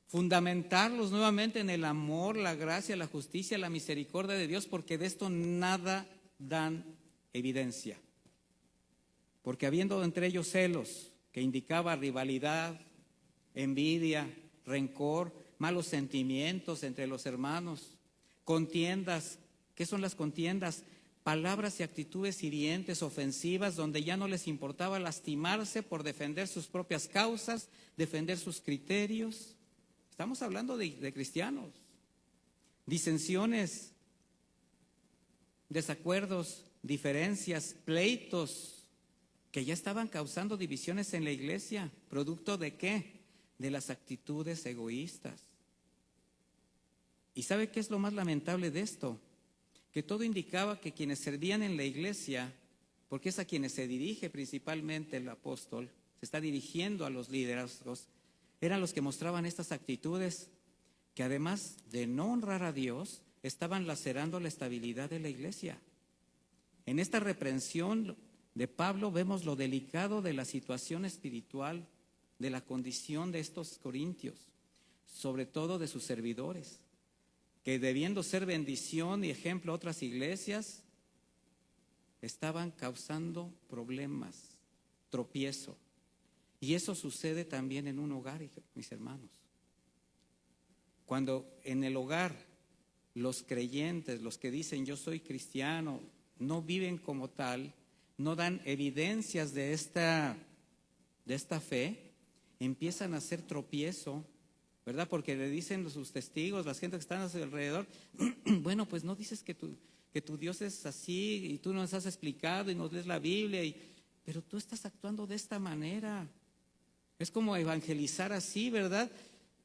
fundamentarlos nuevamente en el amor, la gracia, la justicia, la misericordia de Dios, porque de esto nada dan evidencia. Porque habiendo entre ellos celos, que indicaba rivalidad, envidia, rencor, malos sentimientos entre los hermanos, contiendas. ¿Qué son las contiendas? Palabras y actitudes hirientes, ofensivas, donde ya no les importaba lastimarse por defender sus propias causas, defender sus criterios. Estamos hablando de cristianos. Disensiones, desacuerdos, diferencias, pleitos, que ya estaban causando divisiones en la iglesia. ¿Producto de qué? De las actitudes egoístas. ¿Y sabe qué es lo más lamentable de esto? Que todo indicaba que quienes servían en la iglesia, porque es a quienes se dirige principalmente el apóstol, se está dirigiendo a los liderazgos, eran los que mostraban estas actitudes que además de no honrar a Dios, estaban lacerando la estabilidad de la iglesia. En esta reprensión de Pablo vemos lo delicado de la situación espiritual, de la condición de estos corintios, sobre todo de sus servidores, que debiendo ser bendición y ejemplo a otras iglesias, estaban causando problemas, tropiezo. Y eso sucede también en un hogar, mis hermanos. Cuando en el hogar los creyentes, los que dicen yo soy cristiano, no viven como tal, no dan evidencias de esta fe, empiezan a hacer tropiezo, ¿verdad? Porque le dicen sus testigos, las gente que están a su alrededor, bueno, pues no dices que tu Dios es así y tú nos has explicado y nos lees la Biblia, pero tú estás actuando de esta manera. Es como evangelizar así, ¿verdad?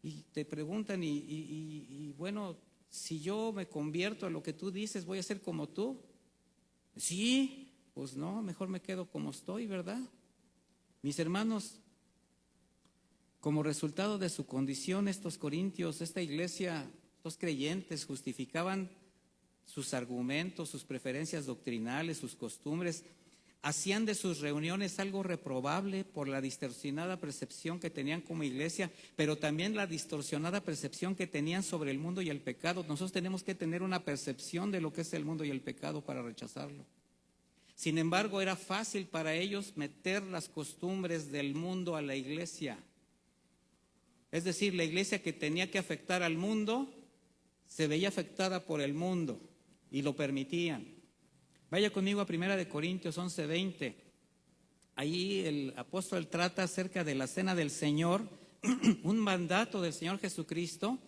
Y te preguntan, y bueno, si yo me convierto a lo que tú dices, ¿voy a ser como tú? Sí, pues no, mejor me quedo como estoy, ¿verdad? Mis hermanos, como resultado de su condición, estos corintios, esta iglesia, estos creyentes justificaban sus argumentos, sus preferencias doctrinales, sus costumbres, hacían de sus reuniones algo reprobable por la distorsionada percepción que tenían como iglesia, pero también la distorsionada percepción que tenían sobre el mundo y el pecado. Nosotros tenemos que tener una percepción de lo que es el mundo y el pecado para rechazarlo. Sin embargo, era fácil para ellos meter las costumbres del mundo a la iglesia. Es decir, la iglesia que tenía que afectar al mundo, se veía afectada por el mundo y lo permitían. Vaya conmigo a 1 Corintios 11:20. Ahí el apóstol trata acerca de la cena del Señor, un mandato del Señor Jesucristo,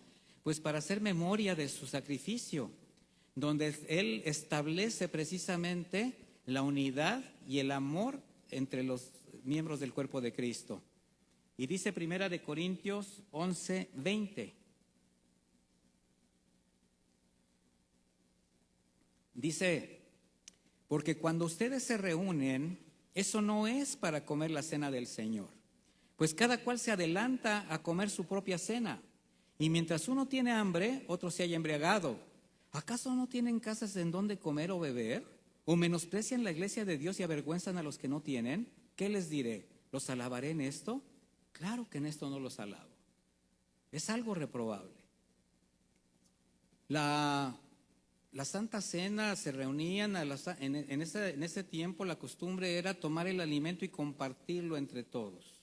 pues para hacer memoria de su sacrificio, donde Él establece precisamente la unidad y el amor entre los miembros del cuerpo de Cristo. Y dice 1 Corintios 11:20. Dice, porque cuando ustedes se reúnen, eso no es para comer la cena del Señor, pues cada cual se adelanta a comer su propia cena. Y mientras uno tiene hambre, otro se haya embriagado. ¿Acaso no tienen casas en donde comer o beber? ¿O menosprecian la iglesia de Dios y avergüenzan a los que no tienen? ¿Qué les diré? ¿Los alabaré en esto? Claro que en esto no los alabo. Es algo reprobable. La Santa Cena se reunían en ese tiempo. La costumbre era tomar el alimento y compartirlo entre todos.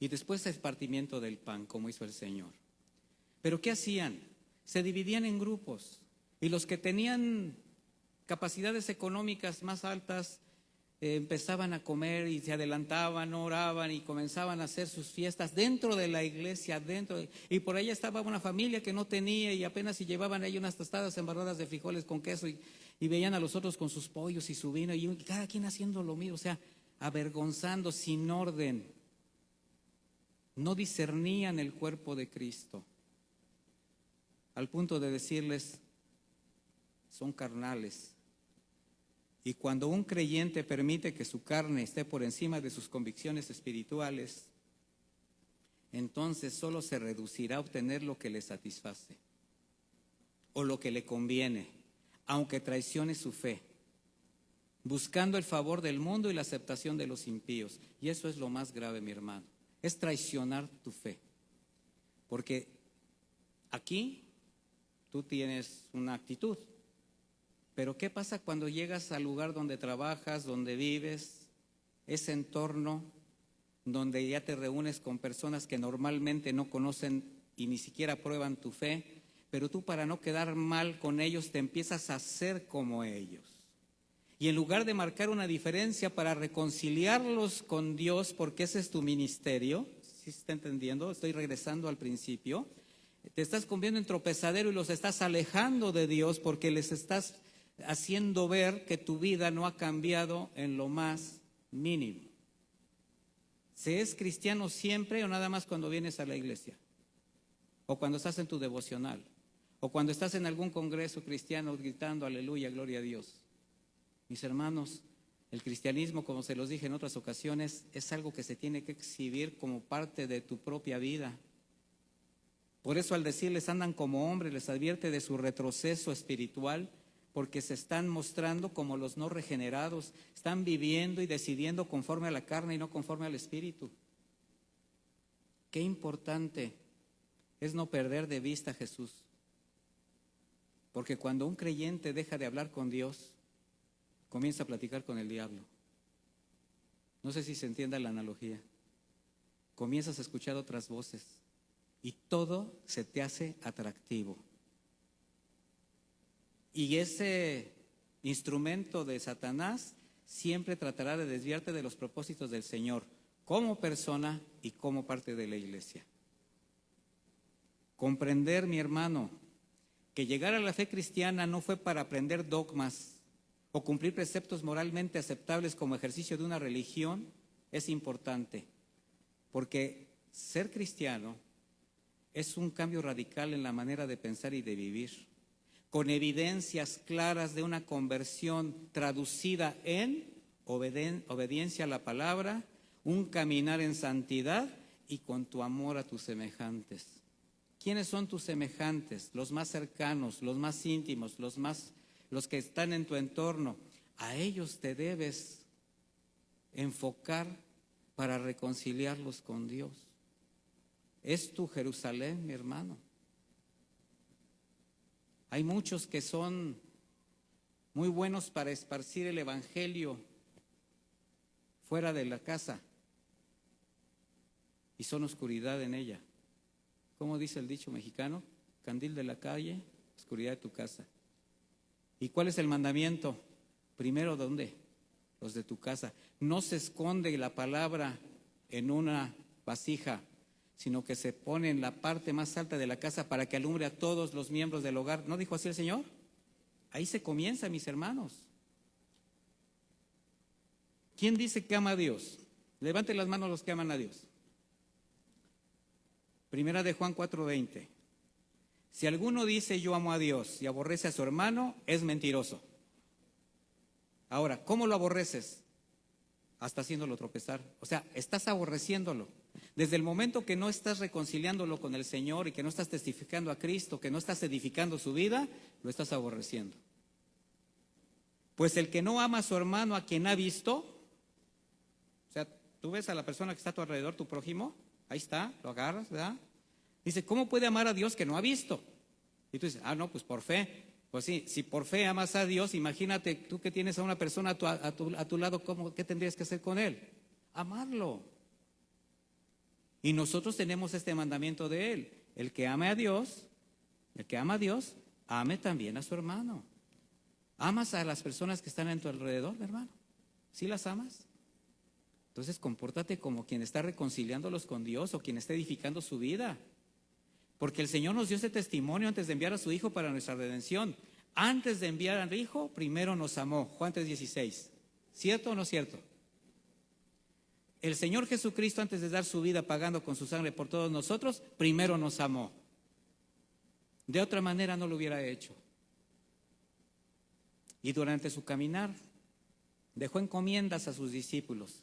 Y después el partimiento del pan, como hizo el Señor. ¿Pero qué hacían? Se dividían en grupos. Y los que tenían capacidades económicas más altas empezaban a comer y se adelantaban, oraban y comenzaban a hacer sus fiestas dentro de la iglesia, y por allá estaba una familia que no tenía y apenas si llevaban ahí unas tostadas embarradas de frijoles con queso y veían a los otros con sus pollos y su vino y cada quien haciendo lo mismo, o sea, avergonzando, sin orden. No discernían el cuerpo de Cristo, al punto de decirles, son carnales. Y cuando un creyente permite que su carne esté por encima de sus convicciones espirituales, entonces solo se reducirá a obtener lo que le satisface o lo que le conviene, aunque traicione su fe, buscando el favor del mundo y la aceptación de los impíos. Y eso es lo más grave, mi hermano, es traicionar tu fe. Porque aquí tú tienes una actitud. Pero ¿qué pasa cuando llegas al lugar donde trabajas, donde vives, ese entorno donde ya te reúnes con personas que normalmente no conocen y ni siquiera prueban tu fe, pero tú, para no quedar mal con ellos, te empiezas a hacer como ellos? Y en lugar de marcar una diferencia para reconciliarlos con Dios, porque ese es tu ministerio, ¿sí se está entendiendo? Estoy regresando al principio. Te estás convirtiendo en tropezadero y los estás alejando de Dios porque les estás haciendo ver que tu vida no ha cambiado en lo más mínimo. ¿Se es cristiano siempre o nada más cuando vienes a la iglesia? ¿O cuando estás en tu devocional? ¿O cuando estás en algún congreso cristiano gritando aleluya, gloria a Dios? Mis hermanos, el cristianismo, como se los dije en otras ocasiones, es algo que se tiene que exhibir como parte de tu propia vida. Por eso, al decirles andan como hombres, les advierte de su retroceso espiritual, porque se están mostrando como los no regenerados, están viviendo y decidiendo conforme a la carne y no conforme al espíritu. Qué importante es no perder de vista a Jesús, porque cuando un creyente deja de hablar con Dios, comienza a platicar con el diablo. No sé si se entienda la analogía. Comienzas a escuchar otras voces y todo se te hace atractivo. Y ese instrumento de Satanás siempre tratará de desviarte de los propósitos del Señor como persona y como parte de la iglesia. Comprender, mi hermano, que llegar a la fe cristiana no fue para aprender dogmas o cumplir preceptos moralmente aceptables como ejercicio de una religión es importante, porque ser cristiano es un cambio radical en la manera de pensar y de vivir, con evidencias claras de una conversión traducida en obediencia a la palabra, un caminar en santidad y con tu amor a tus semejantes. ¿Quiénes son tus semejantes? Los más cercanos, los más íntimos, los que están en tu entorno. A ellos te debes enfocar para reconciliarlos con Dios. Es tu Jerusalén, mi hermano. Hay muchos que son muy buenos para esparcir el evangelio fuera de la casa y son oscuridad en ella. ¿Cómo dice el dicho mexicano? Candil de la calle, oscuridad de tu casa. ¿Y cuál es el mandamiento? Primero, ¿dónde? Los de tu casa. No se esconde la palabra en una vasija, sino que se pone en la parte más alta de la casa para que alumbre a todos los miembros del hogar. ¿No dijo así el Señor? Ahí se comienza, mis hermanos. ¿Quién dice que ama a Dios? Levanten las manos los que aman a Dios. Primera de Juan 4:20. Si alguno dice yo amo a Dios y aborrece a su hermano, es mentiroso. Ahora, ¿cómo lo aborreces? Hasta haciéndolo tropezar. O sea, estás aborreciéndolo. Desde el momento que no estás reconciliándolo con el Señor y que no estás testificando a Cristo, que no estás edificando su vida, lo estás aborreciendo. Pues el que no ama a su hermano a quien ha visto, o sea, tú ves a la persona que está a tu alrededor, tu prójimo, ahí está, lo agarras, ¿verdad? Dice, ¿cómo puede amar a Dios que no ha visto? Y tú dices, no, pues por fe. Pues sí, si por fe amas a Dios, imagínate tú que tienes a una persona a tu lado, ¿qué tendrías que hacer con él? Amarlo. Y nosotros tenemos este mandamiento de él. El que ame a Dios, el que ama a Dios, ame también a su hermano. ¿Amas a las personas que están en tu alrededor, hermano? ¿Sí las amas? Entonces compórtate como quien está reconciliándolos con Dios o quien está edificando su vida. Porque el Señor nos dio ese testimonio antes de enviar a su Hijo para nuestra redención. Antes de enviar al Hijo, primero nos amó. Juan 3:16. ¿Cierto o no cierto? El Señor Jesucristo, antes de dar su vida pagando con su sangre por todos nosotros, primero nos amó. De otra manera no lo hubiera hecho. Y durante su caminar dejó encomiendas a sus discípulos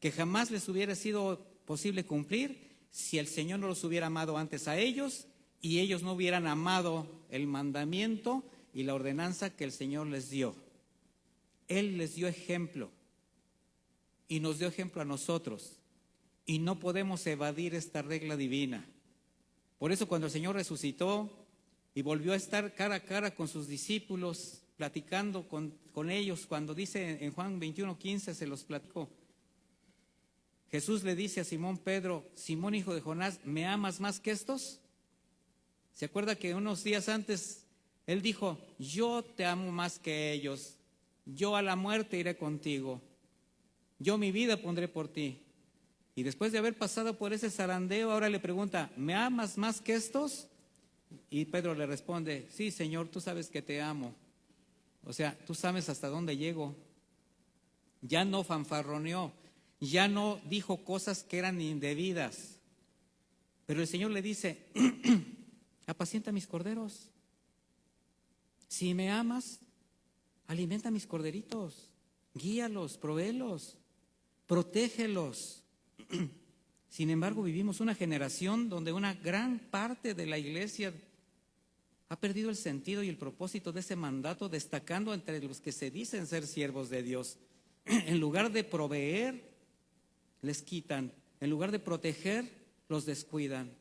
que jamás les hubiera sido posible cumplir si el Señor no los hubiera amado antes a ellos y ellos no hubieran amado el mandamiento y la ordenanza que el Señor les dio. Él les dio ejemplo y nos dio ejemplo a nosotros y no podemos evadir esta regla divina. Por eso cuando el Señor resucitó y volvió a estar cara a cara con sus discípulos, platicando con ellos, cuando dice en Juan 21:15 se los platicó. Jesús le dice a Simón Pedro, Simón hijo de Jonás, ¿me amas más que estos? ¿Se acuerda que unos días antes él dijo, yo te amo más que ellos, yo a la muerte iré contigo, yo mi vida pondré por ti? Y después de haber pasado por ese zarandeo, ahora le pregunta, ¿me amas más que estos? Y Pedro le responde, sí, Señor, tú sabes que te amo. O sea, tú sabes hasta dónde llego. Ya no fanfarroneó, ya no dijo cosas que eran indebidas. Pero el Señor le dice, apacienta mis corderos. Si me amas, alimenta mis corderitos, guíalos, provéelos, protégelos. Sin embargo, vivimos una generación donde una gran parte de la iglesia ha perdido el sentido y el propósito de ese mandato, destacando entre los que se dicen ser siervos de Dios. En lugar de proveer, les quitan. En lugar de proteger, los descuidan.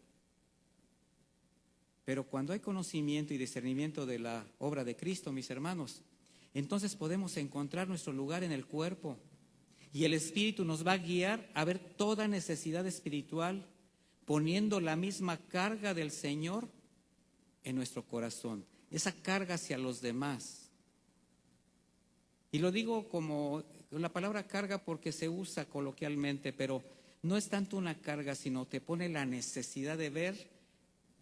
Pero cuando hay conocimiento y discernimiento de la obra de Cristo, mis hermanos, entonces podemos encontrar nuestro lugar en el cuerpo. Y el Espíritu nos va a guiar a ver toda necesidad espiritual, poniendo la misma carga del Señor en nuestro corazón, esa carga hacia los demás. Y lo digo como la palabra carga porque se usa coloquialmente, pero no es tanto una carga, sino te pone la necesidad de ver,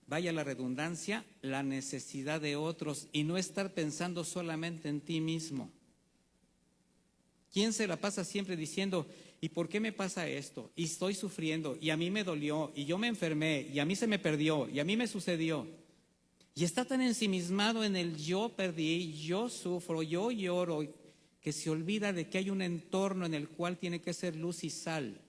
vaya la redundancia, la necesidad de otros y no estar pensando solamente en ti mismo. ¿Quién se la pasa siempre diciendo, ¿y por qué me pasa esto? Y estoy sufriendo, y a mí me dolió, y yo me enfermé, y a mí se me perdió, y a mí me sucedió? Y está tan ensimismado en el yo perdí, yo sufro, yo lloro, que se olvida de que hay un entorno en el cual tiene que ser luz y sal.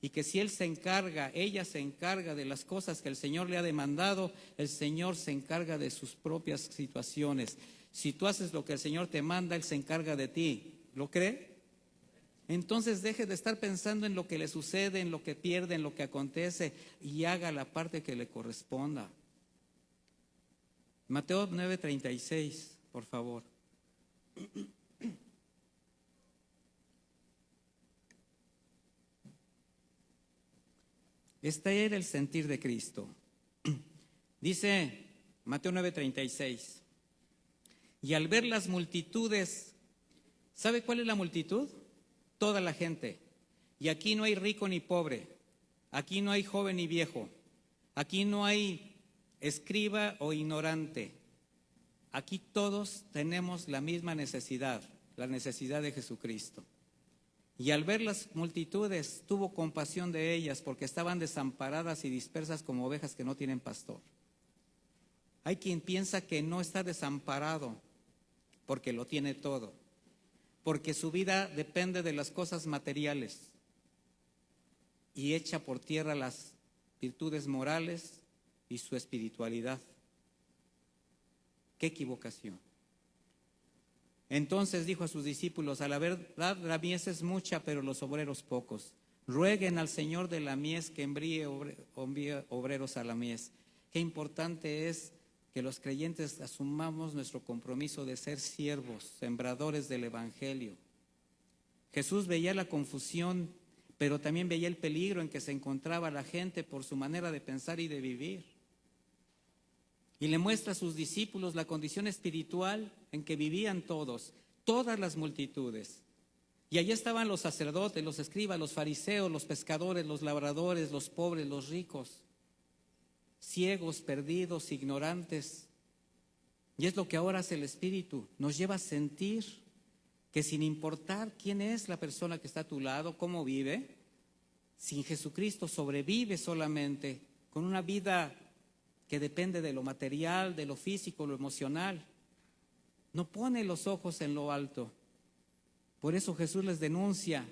Y que si él se encarga, ella se encarga de las cosas que el Señor le ha demandado, el Señor se encarga de sus propias situaciones. Si tú haces lo que el Señor te manda, Él se encarga de ti. ¿Lo cree? Entonces deje de estar pensando en lo que le sucede, en lo que pierde, en lo que acontece y haga la parte que le corresponda. Mateo 9:36, por favor. Este era el sentir de Cristo. Dice Mateo 9:36. Y al ver las multitudes, ¿sabe cuál es la multitud? Toda la gente. Y aquí no hay rico ni pobre. Aquí no hay joven ni viejo. Aquí no hay escriba o ignorante. Aquí todos tenemos la misma necesidad, la necesidad de Jesucristo. Y al ver las multitudes, tuvo compasión de ellas porque estaban desamparadas y dispersas como ovejas que no tienen pastor. Hay quien piensa que no está desamparado porque lo tiene todo, porque su vida depende de las cosas materiales y echa por tierra las virtudes morales y su espiritualidad. ¡Qué equivocación! Entonces dijo a sus discípulos: a la verdad la mies es mucha, pero los obreros pocos. Rueguen al Señor de la mies que envíe obreros a la mies. Qué importante es que los creyentes asumamos nuestro compromiso de ser siervos, sembradores del Evangelio. Jesús veía la confusión, pero también veía el peligro en que se encontraba la gente por su manera de pensar y de vivir. Y le muestra a sus discípulos la condición espiritual en que vivían todos, todas las multitudes. Y allí estaban los sacerdotes, los escribas, los fariseos, los pescadores, los labradores, los pobres, los ricos, ciegos, perdidos, ignorantes. Y es lo que ahora hace el Espíritu, nos lleva a sentir que sin importar quién es la persona que está a tu lado, cómo vive, sin Jesucristo sobrevive solamente con una vida que depende de lo material, de lo físico, lo emocional. No pone los ojos en lo alto. Por eso Jesús les denuncia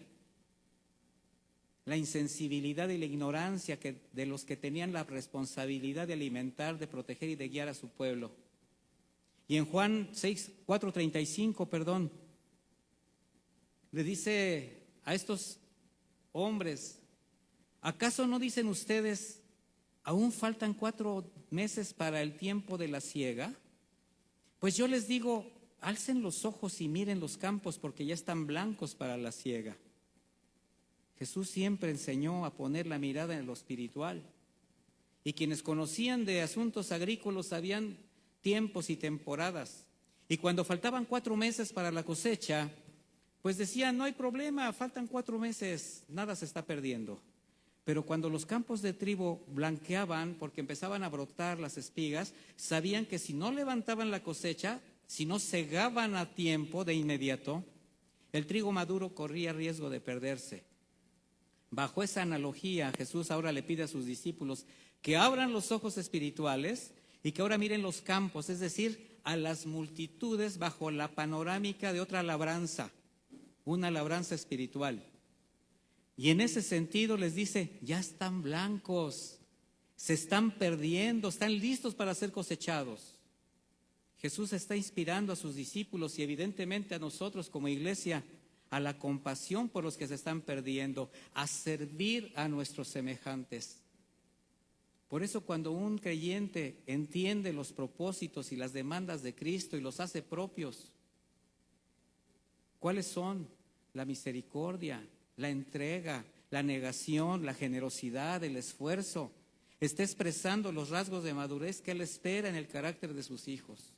la insensibilidad y la ignorancia de los que tenían la responsabilidad de alimentar, de proteger y de guiar a su pueblo. Y en Juan 4:35, le dice a estos hombres: ¿acaso no dicen ustedes, aún faltan 4 meses para el tiempo de la siega? Pues yo les digo, alcen los ojos y miren los campos, porque ya están blancos para la siega. Jesús siempre enseñó a poner la mirada en lo espiritual. Y quienes conocían de asuntos agrícolas sabían tiempos y temporadas. Y cuando faltaban 4 meses para la cosecha, pues decían: no hay problema, faltan 4 meses, nada se está perdiendo. Pero cuando los campos de trigo blanqueaban, porque empezaban a brotar las espigas, sabían que si no levantaban la cosecha, si no segaban a tiempo de inmediato, el trigo maduro corría riesgo de perderse. Bajo esa analogía, Jesús ahora le pide a sus discípulos que abran los ojos espirituales y que ahora miren los campos, es decir, a las multitudes bajo la panorámica de otra labranza, una labranza espiritual. Y en ese sentido les dice: ya están blancos, se están perdiendo, están listos para ser cosechados. Jesús está inspirando a sus discípulos y evidentemente a nosotros como iglesia a la compasión por los que se están perdiendo, a servir a nuestros semejantes. Por eso cuando un creyente entiende los propósitos y las demandas de Cristo y los hace propios, ¿cuáles son? La misericordia, la entrega, la negación, la generosidad, el esfuerzo. Está expresando los rasgos de madurez que Él espera en el carácter de sus hijos.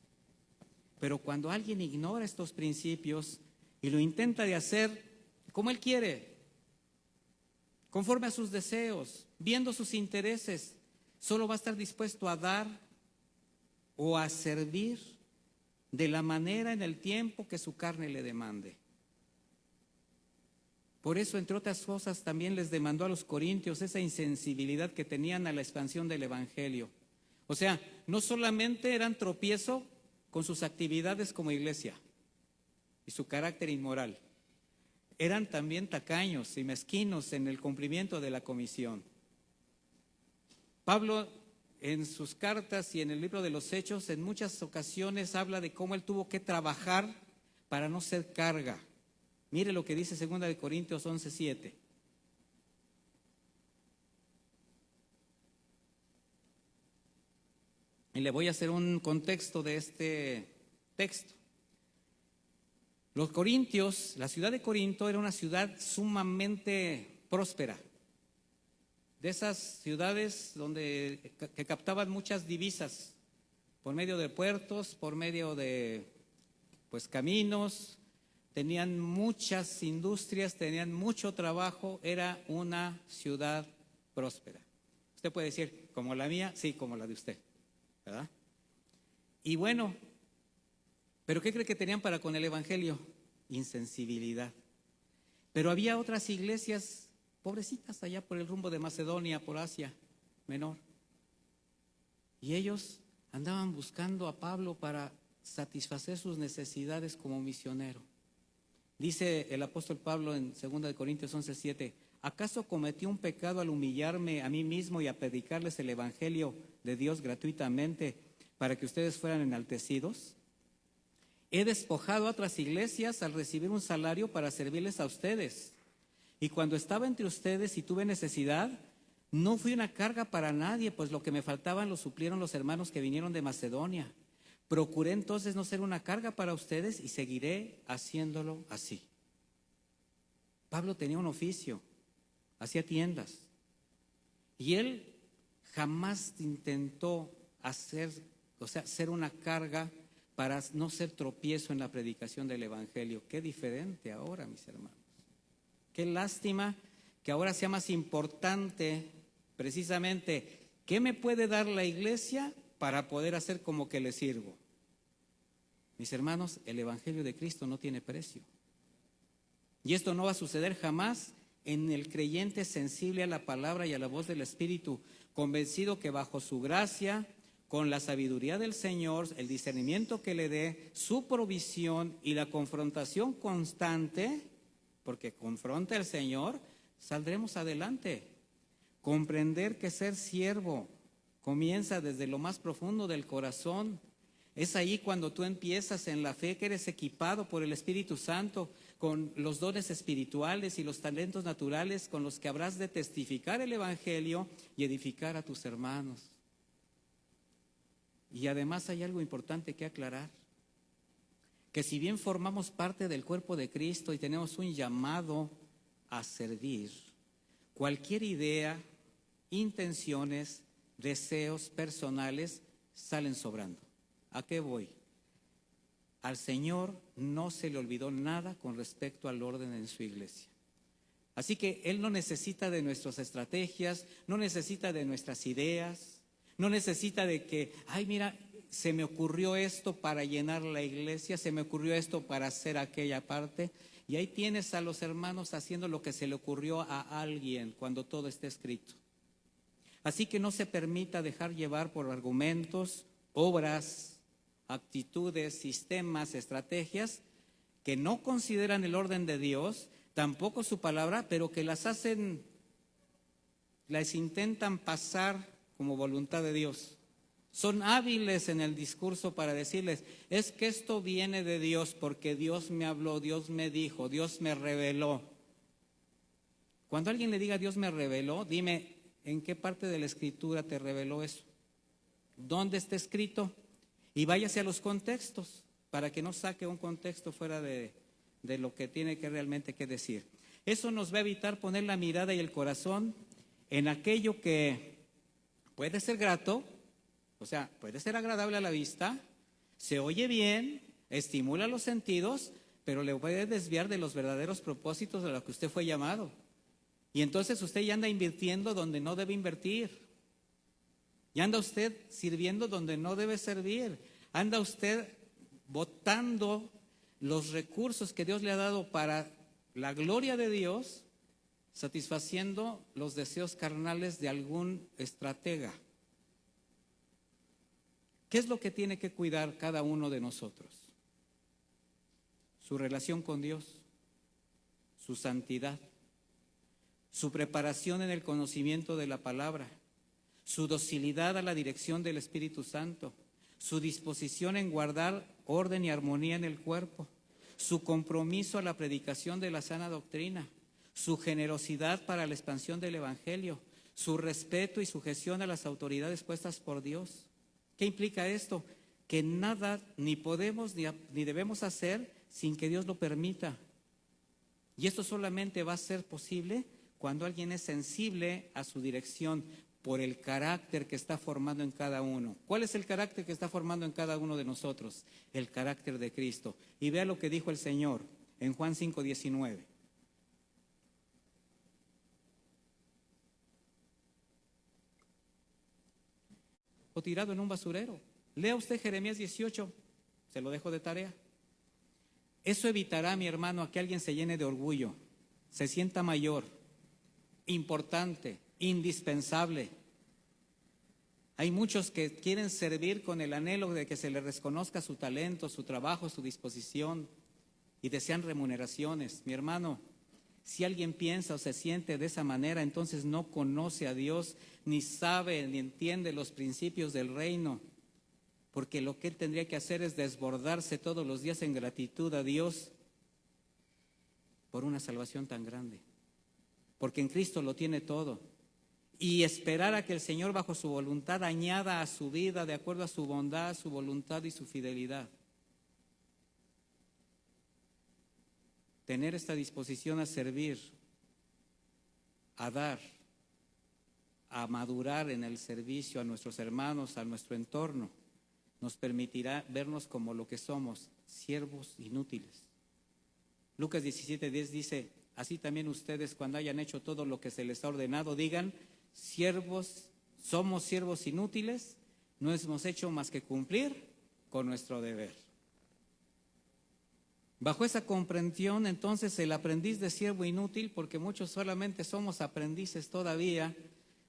Pero cuando alguien ignora estos principios y lo intenta de hacer como Él quiere, conforme a sus deseos, viendo sus intereses, solo va a estar dispuesto a dar o a servir de la manera en el tiempo que su carne le demande. Por eso, entre otras cosas, también les demandó a los corintios esa insensibilidad que tenían a la expansión del Evangelio. O sea, no solamente eran tropiezo con sus actividades como iglesia y su carácter inmoral, eran también tacaños y mezquinos en el cumplimiento de la comisión. Pablo, en sus cartas y en el libro de los Hechos, en muchas ocasiones habla de cómo él tuvo que trabajar para no ser carga. Mire lo que dice 2 Corintios 11:7. Y le voy a hacer un contexto de este texto. Los corintios, la ciudad de Corinto era una ciudad sumamente próspera. De esas ciudades que captaban muchas divisas por medio de puertos, por medio de caminos. Tenían muchas industrias, tenían mucho trabajo, era una ciudad próspera. Usted puede decir, ¿como la mía? Sí, como la de usted, ¿verdad? Y bueno, ¿pero qué cree que tenían para con el evangelio? Insensibilidad. Pero había otras iglesias pobrecitas allá por el rumbo de Macedonia, por Asia Menor. Y ellos andaban buscando a Pablo para satisfacer sus necesidades como misionero. Dice el apóstol Pablo en 2 Corintios 11:7, ¿acaso cometí un pecado al humillarme a mí mismo y a predicarles el evangelio de Dios gratuitamente para que ustedes fueran enaltecidos? He despojado a otras iglesias al recibir un salario para servirles a ustedes. Y cuando estaba entre ustedes y tuve necesidad, no fui una carga para nadie, pues lo que me faltaban lo suplieron los hermanos que vinieron de Macedonia. Procuré entonces no ser una carga para ustedes y seguiré haciéndolo así. Pablo tenía un oficio, hacía tiendas. Y él jamás intentó ser una carga para no ser tropiezo en la predicación del evangelio. Qué diferente ahora, mis hermanos. Qué lástima que ahora sea más importante precisamente qué me puede dar la iglesia para poder hacer como que le sirvo. Mis hermanos, el evangelio de Cristo no tiene precio. Y esto no va a suceder jamás en el creyente sensible a la palabra y a la voz del Espíritu, convencido que bajo su gracia, con la sabiduría del Señor, el discernimiento que le dé, su provisión y la confrontación constante, porque confronta el Señor, saldremos adelante. Comprender que ser siervo comienza desde lo más profundo del corazón. Es ahí cuando tú empiezas en la fe, que eres equipado por el Espíritu Santo con los dones espirituales y los talentos naturales con los que habrás de testificar el evangelio y edificar a tus hermanos. Y además hay algo importante que aclarar, que si bien formamos parte del cuerpo de Cristo y tenemos un llamado a servir, cualquier idea, intenciones, deseos personales salen sobrando. ¿A qué voy? Al Señor no se le olvidó nada con respecto al orden en su iglesia. Así que Él no necesita de nuestras estrategias, no necesita de nuestras ideas, no necesita de que, ay, mira, se me ocurrió esto para llenar la iglesia, se me ocurrió esto para hacer aquella parte. Y ahí tienes a los hermanos haciendo lo que se le ocurrió a alguien cuando todo está escrito. Así que no se permita dejar llevar por argumentos, obras, actitudes, sistemas, estrategias que no consideran el orden de Dios, tampoco su palabra, pero que las intentan pasar como voluntad de Dios. Son hábiles en el discurso para decirles, es que esto viene de Dios porque Dios me habló, Dios me dijo, Dios me reveló. Cuando alguien le diga Dios me reveló, dime, ¿en qué parte de la escritura te reveló eso? ¿Dónde está escrito? Y váyase a los contextos para que no saque un contexto fuera de lo que tiene que realmente que decir. Eso nos va a evitar poner la mirada y el corazón en aquello que puede ser grato, o sea, puede ser agradable a la vista, se oye bien, estimula los sentidos, pero le puede desviar de los verdaderos propósitos de los que usted fue llamado. Y entonces usted ya anda invirtiendo donde no debe invertir. Ya anda usted sirviendo donde no debe servir. Anda usted botando los recursos que Dios le ha dado para la gloria de Dios, satisfaciendo los deseos carnales de algún estratega. ¿Qué es lo que tiene que cuidar cada uno de nosotros? Su relación con Dios, su santidad, su preparación en el conocimiento de la palabra, su docilidad a la dirección del Espíritu Santo, su disposición en guardar orden y armonía en el cuerpo, su compromiso a la predicación de la sana doctrina, su generosidad para la expansión del Evangelio, su respeto y sujeción a las autoridades puestas por Dios. ¿Qué implica esto? Que nada ni podemos ni debemos hacer sin que Dios lo permita. Y esto solamente va a ser posible cuando alguien es sensible a su dirección por el carácter que está formando en cada uno. ¿Cuál es el carácter que está formando en cada uno de nosotros? El carácter de Cristo. Y vea lo que dijo el Señor en Juan 5:19. o tirado en un basurero. Lea usted Jeremías 18, se lo dejo de tarea. Eso evitará, mi hermano, a que alguien se llene de orgullo, se sienta mayor, importante, indispensable. Hay muchos que quieren servir con el anhelo de que se les reconozca su talento, su trabajo, su disposición y desean remuneraciones. Mi hermano, si alguien piensa o se siente de esa manera, entonces no conoce a Dios, ni sabe ni entiende los principios del reino, porque lo que él tendría que hacer es desbordarse todos los días en gratitud a Dios por una salvación tan grande, porque en Cristo lo tiene todo, y esperar a que el Señor bajo su voluntad añada a su vida de acuerdo a su bondad, su voluntad y su fidelidad. Tener esta disposición a servir, a dar, a madurar en el servicio a nuestros hermanos, a nuestro entorno, nos permitirá vernos como lo que somos, siervos inútiles. Lucas 17:10 dice, así también ustedes cuando hayan hecho todo lo que se les ha ordenado, digan, somos siervos inútiles, no hemos hecho más que cumplir con nuestro deber. Bajo esa comprensión, entonces, el aprendiz de siervo inútil, porque muchos solamente somos aprendices todavía,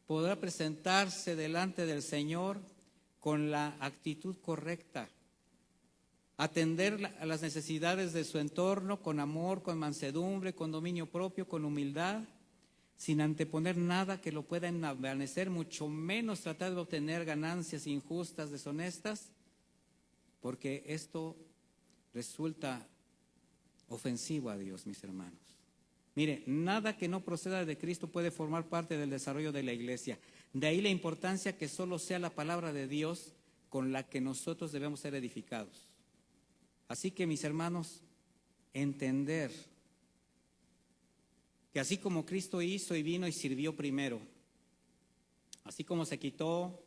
podrá presentarse delante del Señor con la actitud correcta, atender a las necesidades de su entorno con amor, con mansedumbre, con dominio propio, con humildad, sin anteponer nada que lo pueda envanecer, mucho menos tratar de obtener ganancias injustas, deshonestas, porque esto resulta ofensivo a Dios, mis hermanos. Mire, nada que no proceda de Cristo puede formar parte del desarrollo de la iglesia. De ahí la importancia que solo sea la palabra de Dios con la que nosotros debemos ser edificados. Así que, mis hermanos, entender que así como Cristo hizo y vino y sirvió primero, así como se quitó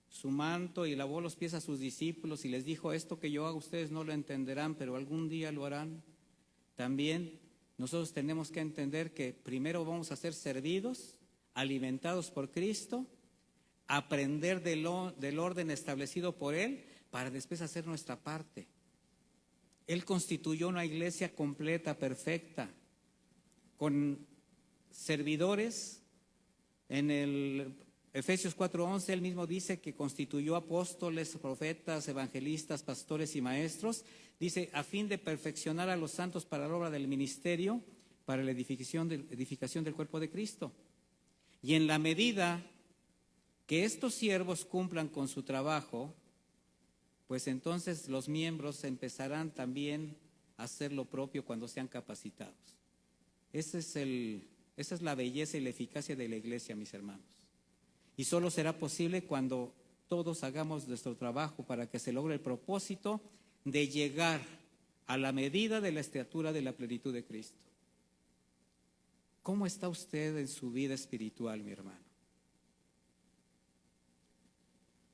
su manto y lavó los pies a sus discípulos y les dijo, esto que yo hago ustedes no lo entenderán, pero algún día lo harán. También nosotros tenemos que entender que primero vamos a ser servidos, alimentados por Cristo, aprender del orden establecido por Él, para después hacer nuestra parte. Él constituyó una iglesia completa, perfecta, con servidores. En el Efesios 4:11 él mismo dice que constituyó apóstoles, profetas, evangelistas, pastores y maestros. Dice, a fin de perfeccionar a los santos para la obra del ministerio, para la edificación del cuerpo de Cristo. Y en la medida que estos siervos cumplan con su trabajo, pues entonces los miembros empezarán también a hacer lo propio cuando sean capacitados. Esa es la belleza y la eficacia de la iglesia, mis hermanos. Y solo será posible cuando todos hagamos nuestro trabajo para que se logre el propósito de llegar a la medida de la estatura de la plenitud de Cristo. ¿Cómo está usted en su vida espiritual, mi hermano?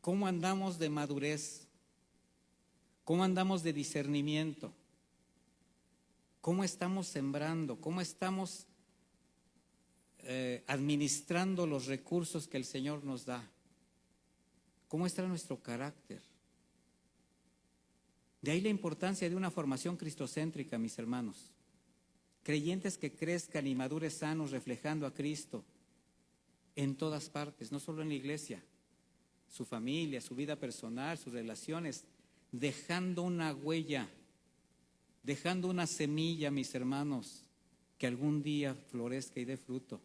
¿Cómo andamos de madurez? ¿Cómo andamos de discernimiento? ¿Cómo estamos sembrando? ¿Cómo estamos administrando los recursos que el Señor nos da? ¿Cómo está nuestro carácter? De ahí la importancia de una formación cristocéntrica, mis hermanos. Creyentes que crezcan y maduren sanos, reflejando a Cristo en todas partes, no solo en la iglesia, su familia, su vida personal, sus relaciones, dejando una huella, dejando una semilla, mis hermanos, que algún día florezca y dé fruto.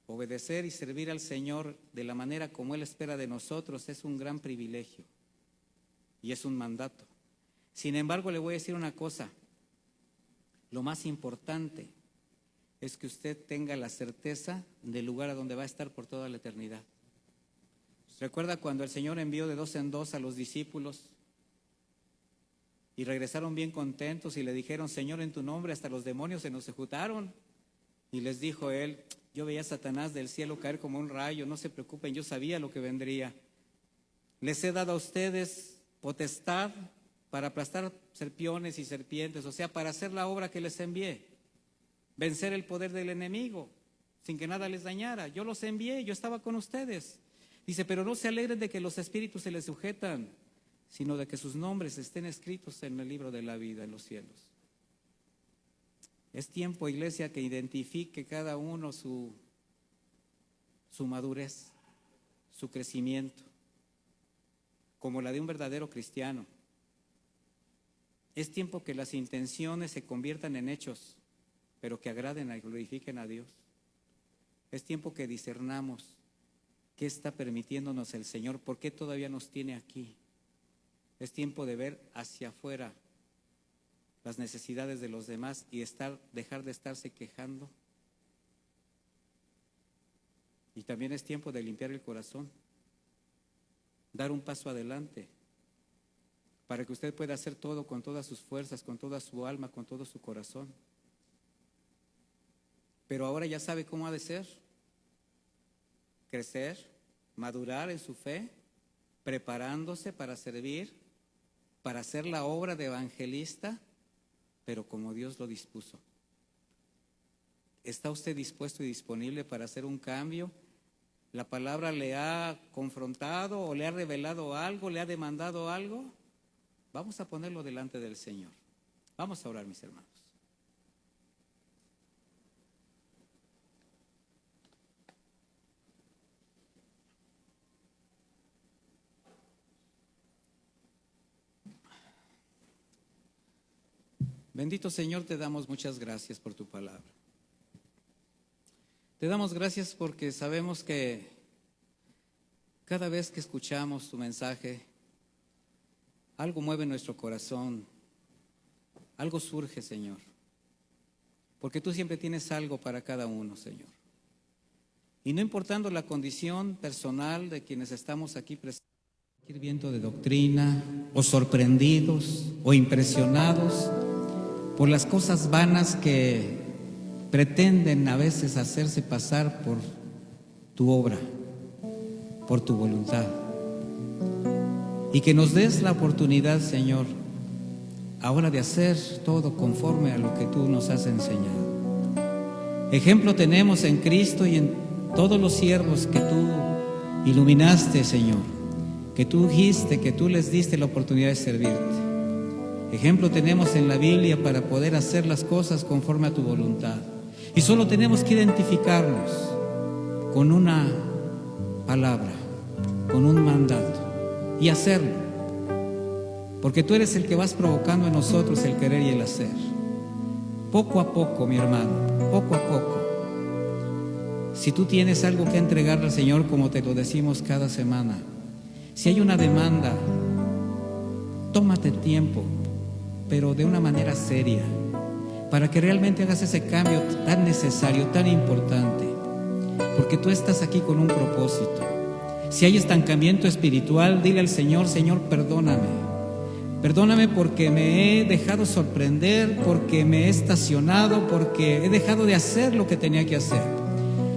Obedecer y servir al Señor de la manera como Él espera de nosotros es un gran privilegio y es un mandato. Sin embargo, le voy a decir una cosa, lo más importante es que usted tenga la certeza del lugar a donde va a estar por toda la eternidad. ¿Recuerda cuando el Señor envió de 2 en 2 a los discípulos y regresaron bien contentos y le dijeron, Señor, en tu nombre hasta los demonios se nos ejecutaron? Y les dijo Él, yo veía a Satanás del cielo caer como un rayo, no se preocupen, yo sabía lo que vendría. Les he dado a ustedes potestad para aplastar serpiones y serpientes, o sea, para hacer la obra que les envié, vencer el poder del enemigo. sin que nada les dañara. Yo los envié, yo estaba con ustedes. Dice, pero no se alegren de que los espíritus se les sujetan, sino de que sus nombres estén escritos en el libro de la vida en los cielos. Es tiempo, iglesia, que identifique cada uno su madurez, su crecimiento, como la de un verdadero cristiano. Es tiempo que las intenciones se conviertan en hechos, pero que agraden y glorifiquen a Dios. Es tiempo que discernamos qué está permitiéndonos el Señor, por qué todavía nos tiene aquí. Es tiempo de ver hacia afuera las necesidades de los demás y dejar de estarse quejando. Y también es tiempo de limpiar el corazón, dar un paso adelante, para que usted pueda hacer todo con todas sus fuerzas, con toda su alma, con todo su corazón. Pero ahora ya sabe cómo ha de ser: crecer, madurar en su fe, preparándose para servir, para hacer la obra de evangelista, pero como Dios lo dispuso. ¿Está usted dispuesto y disponible para hacer un cambio? ¿La palabra le ha confrontado o le ha revelado algo, le ha demandado algo? Vamos a ponerlo delante del Señor. Vamos a orar, mis hermanos. Bendito Señor, te damos muchas gracias por tu palabra. Te damos gracias porque sabemos que cada vez que escuchamos tu mensaje, algo mueve nuestro corazón, algo surge, Señor, porque tú siempre tienes algo para cada uno, Señor. Y no importando la condición personal de quienes estamos aquí presentes, cualquier viento de doctrina, o sorprendidos, o impresionados por las cosas vanas que pretenden a veces hacerse pasar por tu obra, por tu voluntad. Y que nos des la oportunidad, Señor, ahora de hacer todo conforme a lo que tú nos has enseñado. Ejemplo tenemos en Cristo y en todos los siervos que tú iluminaste, Señor, que tú ungiste, que tú les diste la oportunidad de servirte. Ejemplo tenemos en la Biblia para poder hacer las cosas conforme a tu voluntad. Y solo tenemos que identificarnos con una palabra, con un mandato, y hacerlo. Porque tú eres el que vas provocando en nosotros el querer y el hacer. Poco a poco, mi hermano, poco a poco. Si tú tienes algo que entregarle al Señor, como te lo decimos cada semana, si hay una demanda, tómate tiempo, pero de una manera seria, para que realmente hagas ese cambio tan necesario, tan importante, porque tú estás aquí con un propósito. Si hay estancamiento espiritual, dile al Señor: Señor, perdóname. Perdóname porque me he dejado sorprender, porque me he estacionado, porque he dejado de hacer lo que tenía que hacer.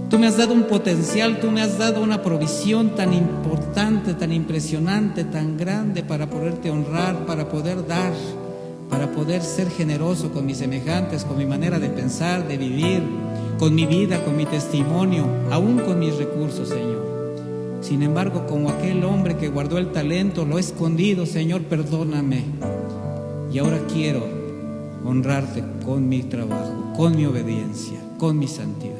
Tú me has dado un potencial, tú me has dado una provisión tan importante, tan impresionante, tan grande para poderte honrar, para poder dar, para poder ser generoso con mis semejantes, con mi manera de pensar, de vivir, con mi vida, con mi testimonio, aún con mis recursos, Señor. Sin embargo, como aquel hombre que guardó el talento, lo he escondido, Señor, perdóname. Y ahora quiero honrarte con mi trabajo, con mi obediencia, con mi santidad.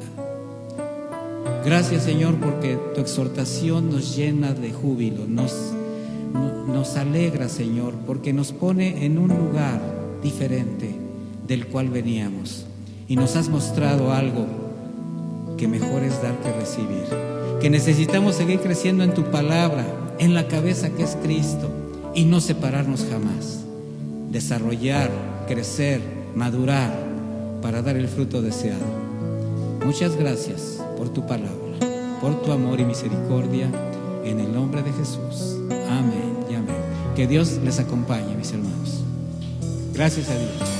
Gracias, Señor, porque tu exhortación nos llena de júbilo, nos alegra, Señor, porque nos pone en un lugar diferente del cual veníamos. Y nos has mostrado algo que mejor es dar que recibir. Que necesitamos seguir creciendo en tu palabra, en la cabeza que es Cristo, y no separarnos jamás. Desarrollar, crecer, madurar para dar el fruto deseado. Muchas gracias por tu palabra, por tu amor y misericordia, en el nombre de Jesús. Amén y amén. Que Dios les acompañe, mis hermanos. Gracias a Dios.